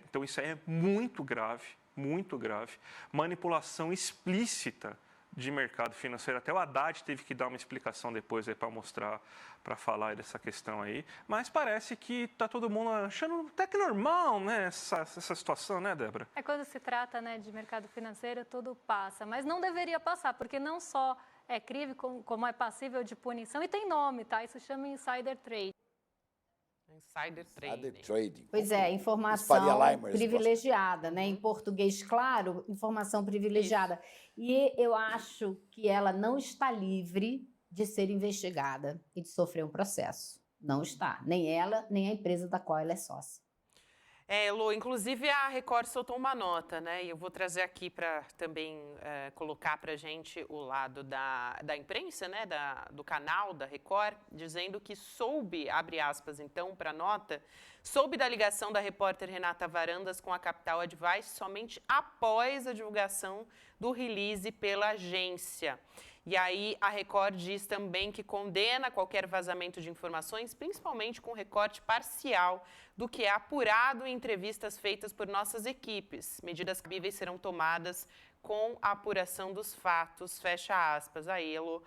então isso aí é muito grave, muito grave. Manipulação explícita de mercado financeiro. Até o Haddad teve que dar uma explicação depois para mostrar, para falar dessa questão aí. Mas parece que está todo mundo achando até que normal, né, essa situação, né, Débora? Quando se trata, né, de mercado financeiro, tudo passa. Mas não deveria passar, porque não só é crime, como é passível de punição, e tem nome, tá? Isso chama insider trading. Insider trading. Pois é, informação privilegiada, né? Em português, claro, informação privilegiada. E eu acho que ela não está livre de ser investigada e de sofrer um processo. Não está. Nem ela, nem a empresa da qual ela é sócia. Elô, inclusive a Record soltou uma nota, né? E eu vou trazer aqui para também colocar para a gente o lado da imprensa, né? Do canal da Record, dizendo que soube, abre aspas então para a nota, soube da ligação da repórter Renata Varandas com a Capital Advice somente após a divulgação do release pela agência. E aí a Record diz também que condena qualquer vazamento de informações, principalmente com recorte parcial do que é apurado em entrevistas feitas por nossas equipes. Medidas cabíveis serão tomadas com a apuração dos fatos, fecha aspas. Aí, Elô,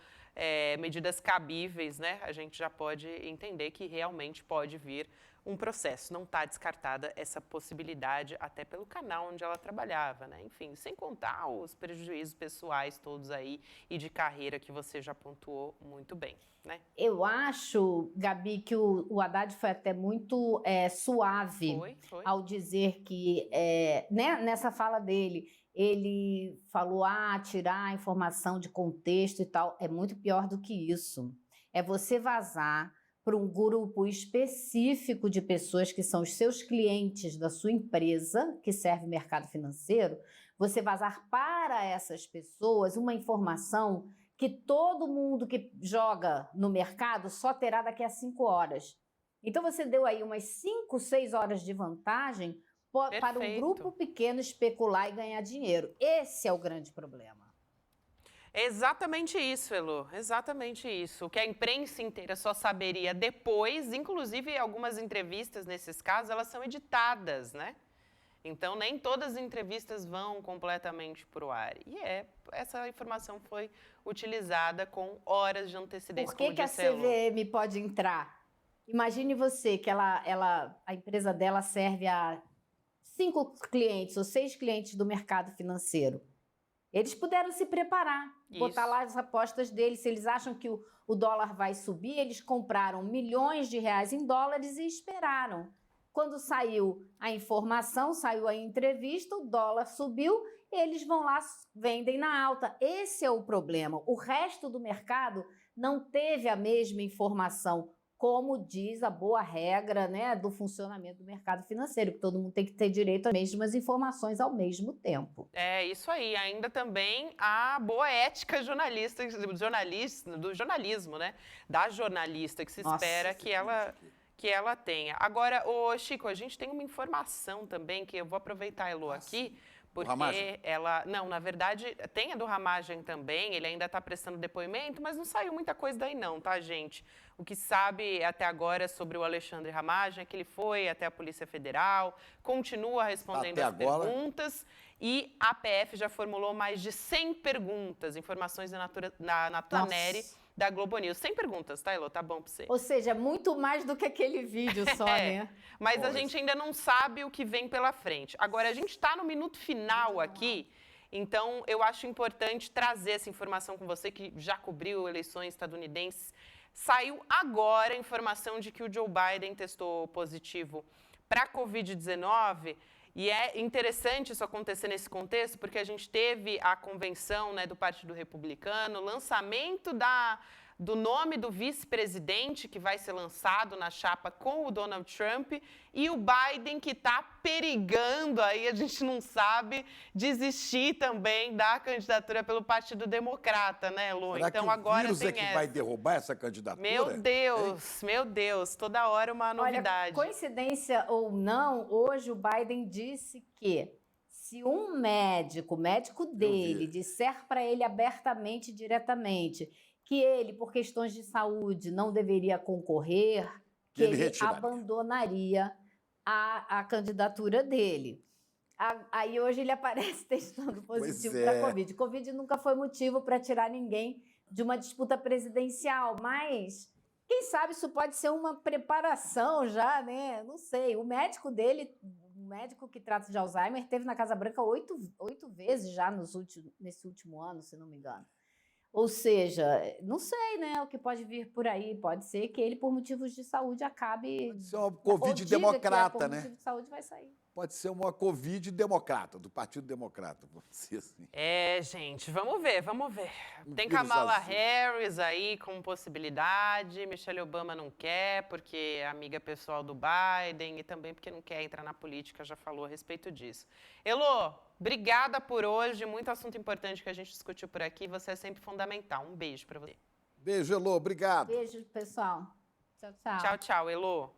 medidas cabíveis, né? A gente já pode entender que realmente pode vir um processo. Não está descartada essa possibilidade, até pelo canal onde ela trabalhava, né? Enfim, sem contar os prejuízos pessoais todos aí e de carreira que você já pontuou muito bem, né? Eu acho, Gabi, que o Haddad foi até muito suave ao dizer que, né, nessa fala dele, ele falou, tirar a informação de contexto e tal. É muito pior do que isso. É você vazar para um grupo específico de pessoas que são os seus clientes da sua empresa, que serve o mercado financeiro, você vazar para essas pessoas uma informação que todo mundo que joga no mercado só terá daqui a 5 horas. Então, você deu aí umas 5, 6 horas de vantagem para um grupo pequeno especular e ganhar dinheiro. Esse é o grande problema. Exatamente isso, Elô, exatamente isso. O que a imprensa inteira só saberia depois, inclusive algumas entrevistas nesses casos, elas são editadas, né? Então, nem todas as entrevistas vão completamente para o ar. E essa informação foi utilizada com horas de antecedência. Por que a CVM pode entrar? Imagine você que a empresa dela serve a 5 clientes ou 6 clientes do mercado financeiro. Eles puderam se preparar, botar lá as apostas deles. Se eles acham que o dólar vai subir, eles compraram milhões de reais em dólares e esperaram. Quando saiu a informação, saiu a entrevista, o dólar subiu, eles vão lá, vendem na alta. Esse é o problema. O resto do mercado não teve a mesma informação, como diz a boa regra, né, do funcionamento do mercado financeiro, que todo mundo tem que ter direito às mesmas informações ao mesmo tempo. É isso aí. Ainda também a boa ética do jornalismo, né? Da jornalista, que se espera que ela tenha. Agora, Chico, a gente tem uma informação também, que eu vou aproveitar, Elô, aqui, porque ela... Não, na verdade, tem a do Ramagem também, ele ainda está prestando depoimento, mas não saiu muita coisa daí não, tá, gente? O que sabe até agora sobre o Alexandre Ramagem é que ele foi até a Polícia Federal, continua respondendo as perguntas, e a PF já formulou mais de 100 perguntas, informações da Nataneri, da Globo News. 100 perguntas, tá, Elô? Tá bom pra você. Ou seja, muito mais do que aquele vídeo só, né? Mas a gente ainda não sabe o que vem pela frente. Agora, a gente está no minuto final aqui, então eu acho importante trazer essa informação com você, que já cobriu eleições estadunidenses. Saiu agora a informação de que o Joe Biden testou positivo para a Covid-19. E é interessante isso acontecer nesse contexto, porque a gente teve a convenção, né, do Partido Republicano, lançamento do nome do vice-presidente que vai ser lançado na chapa com o Donald Trump, e o Biden que está perigando, aí a gente não sabe, desistir também da candidatura pelo Partido Democrata, né, Lu? Será então que agora o vírus tem é que vai derrubar essa candidatura? Meu Deus, toda hora uma novidade. Olha, coincidência ou não, hoje o Biden disse que se um médico dele, disser para ele abertamente, diretamente, que ele, por questões de saúde, não deveria concorrer, que ele abandonaria a candidatura dele. Aí hoje ele aparece testando positivo para a Covid. Covid nunca foi motivo para tirar ninguém de uma disputa presidencial, mas quem sabe isso pode ser uma preparação já, né? Não sei. O médico dele, o médico que trata de Alzheimer, esteve na Casa Branca 8 vezes já nesse último ano, se não me engano. Ou seja, não sei, né, o que pode vir por aí. Pode ser que ele, por motivos de saúde, acabe... Pode ser uma Covid democrata, né? Por motivo de saúde vai sair. Pode ser uma Covid democrata, do Partido Democrata, pode ser assim. Gente, vamos ver. Tem Kamala Harris aí como possibilidade, Michelle Obama não quer, porque é amiga pessoal do Biden, e também porque não quer entrar na política, já falou a respeito disso. Elô, obrigada por hoje, muito assunto importante que a gente discutiu por aqui, você é sempre fundamental. Um beijo para você. Beijo, Elô, obrigado. Beijo, pessoal. Tchau. Tchau, Elô.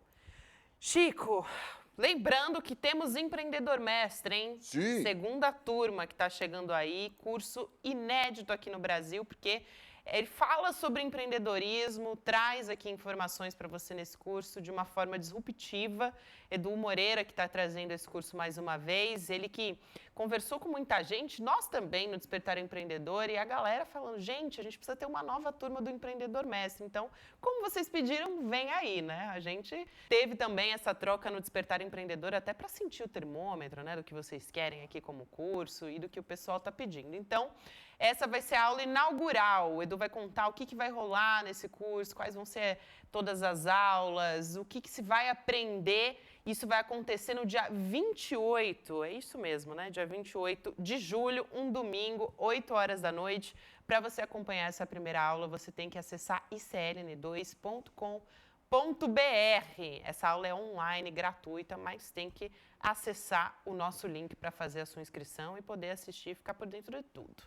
Chico... Lembrando que temos Empreendedor Mestre, hein? Sim. Segunda turma que está chegando aí, curso inédito aqui no Brasil, porque ele fala sobre empreendedorismo, traz aqui informações para você nesse curso de uma forma disruptiva. Edu Moreira, que está trazendo esse curso mais uma vez, ele que conversou com muita gente, nós também no Despertar Empreendedor, e a galera falando, gente, a gente precisa ter uma nova turma do Empreendedor Mestre. Então, como vocês pediram, vem aí, né? A gente teve também essa troca no Despertar Empreendedor até para sentir o termômetro, né, do que vocês querem aqui como curso e do que o pessoal está pedindo. Então, essa vai ser a aula inaugural. O Edu vai contar o que vai rolar nesse curso, quais vão ser todas as aulas, o que se vai aprender. Isso vai acontecer no dia 28, é isso mesmo, né? Dia 28 de julho, um domingo, 8 horas da noite. Para você acompanhar essa primeira aula, você tem que acessar icln2.com.br. Essa aula é online, gratuita, mas tem que acessar o nosso link para fazer a sua inscrição e poder assistir e ficar por dentro de tudo.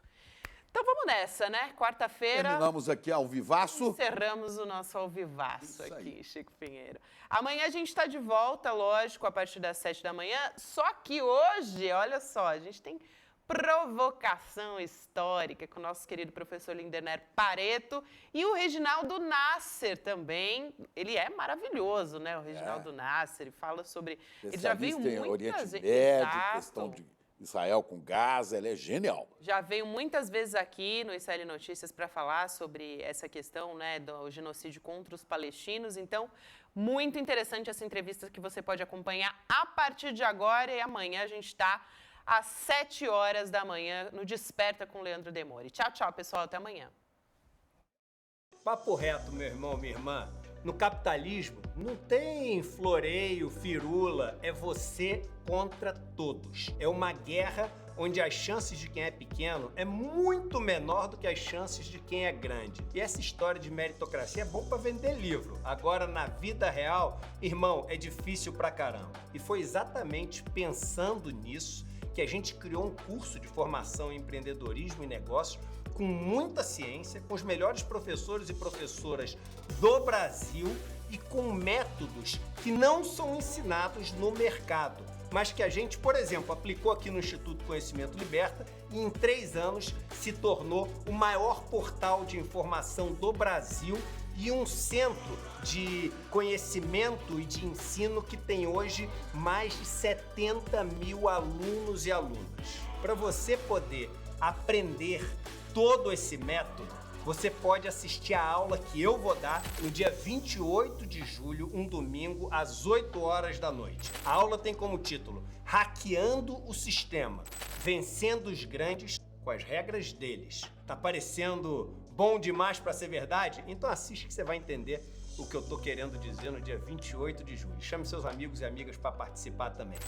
Então vamos nessa, né? Quarta-feira... Terminamos aqui ao vivaço. Encerramos o nosso ao vivaço aqui, Chico Pinheiro. Amanhã a gente está de volta, lógico, a partir das 7 da manhã. Só que hoje, olha só, a gente tem Provocação Histórica, com o nosso querido professor Lindener Pareto e o Reginaldo Nasser também. Ele é maravilhoso, né? O Reginaldo Nasser, ele fala sobre... Ele já veio Especialista em muitas Oriente vezes... Médio, questão de Israel com Gaza, ele é genial. Já veio muitas vezes aqui no Israel Notícias para falar sobre essa questão, né, do genocídio contra os palestinos. Então, muito interessante essa entrevista que você pode acompanhar a partir de agora, e amanhã a gente está às 7 horas da manhã no Desperta com Leandro Demore. Tchau, tchau, pessoal. Até amanhã. Papo reto, meu irmão, minha irmã. No capitalismo, não tem floreio, firula, é você contra todos. É uma guerra onde as chances de quem é pequeno é muito menor do que as chances de quem é grande. E essa história de meritocracia é bom para vender livro. Agora, na vida real, irmão, é difícil pra caramba. E foi exatamente pensando nisso que a gente criou um curso de formação em empreendedorismo e negócios com muita ciência, com os melhores professores e professoras do Brasil e com métodos que não são ensinados no mercado, mas que a gente, por exemplo, aplicou aqui no Instituto Conhecimento Liberta e em 3 anos se tornou o maior portal de informação do Brasil e um centro de conhecimento e de ensino que tem hoje mais de 70 mil alunos e alunas. Para você poder aprender todo esse método, você pode assistir a aula que eu vou dar no dia 28 de julho, um domingo, às 8 horas da noite. A aula tem como título Hackeando o Sistema, Vencendo os Grandes com as regras deles. Tá parecendo bom demais para ser verdade? Então assiste que você vai entender o que eu tô querendo dizer no dia 28 de julho. Chame seus amigos e amigas para participar também.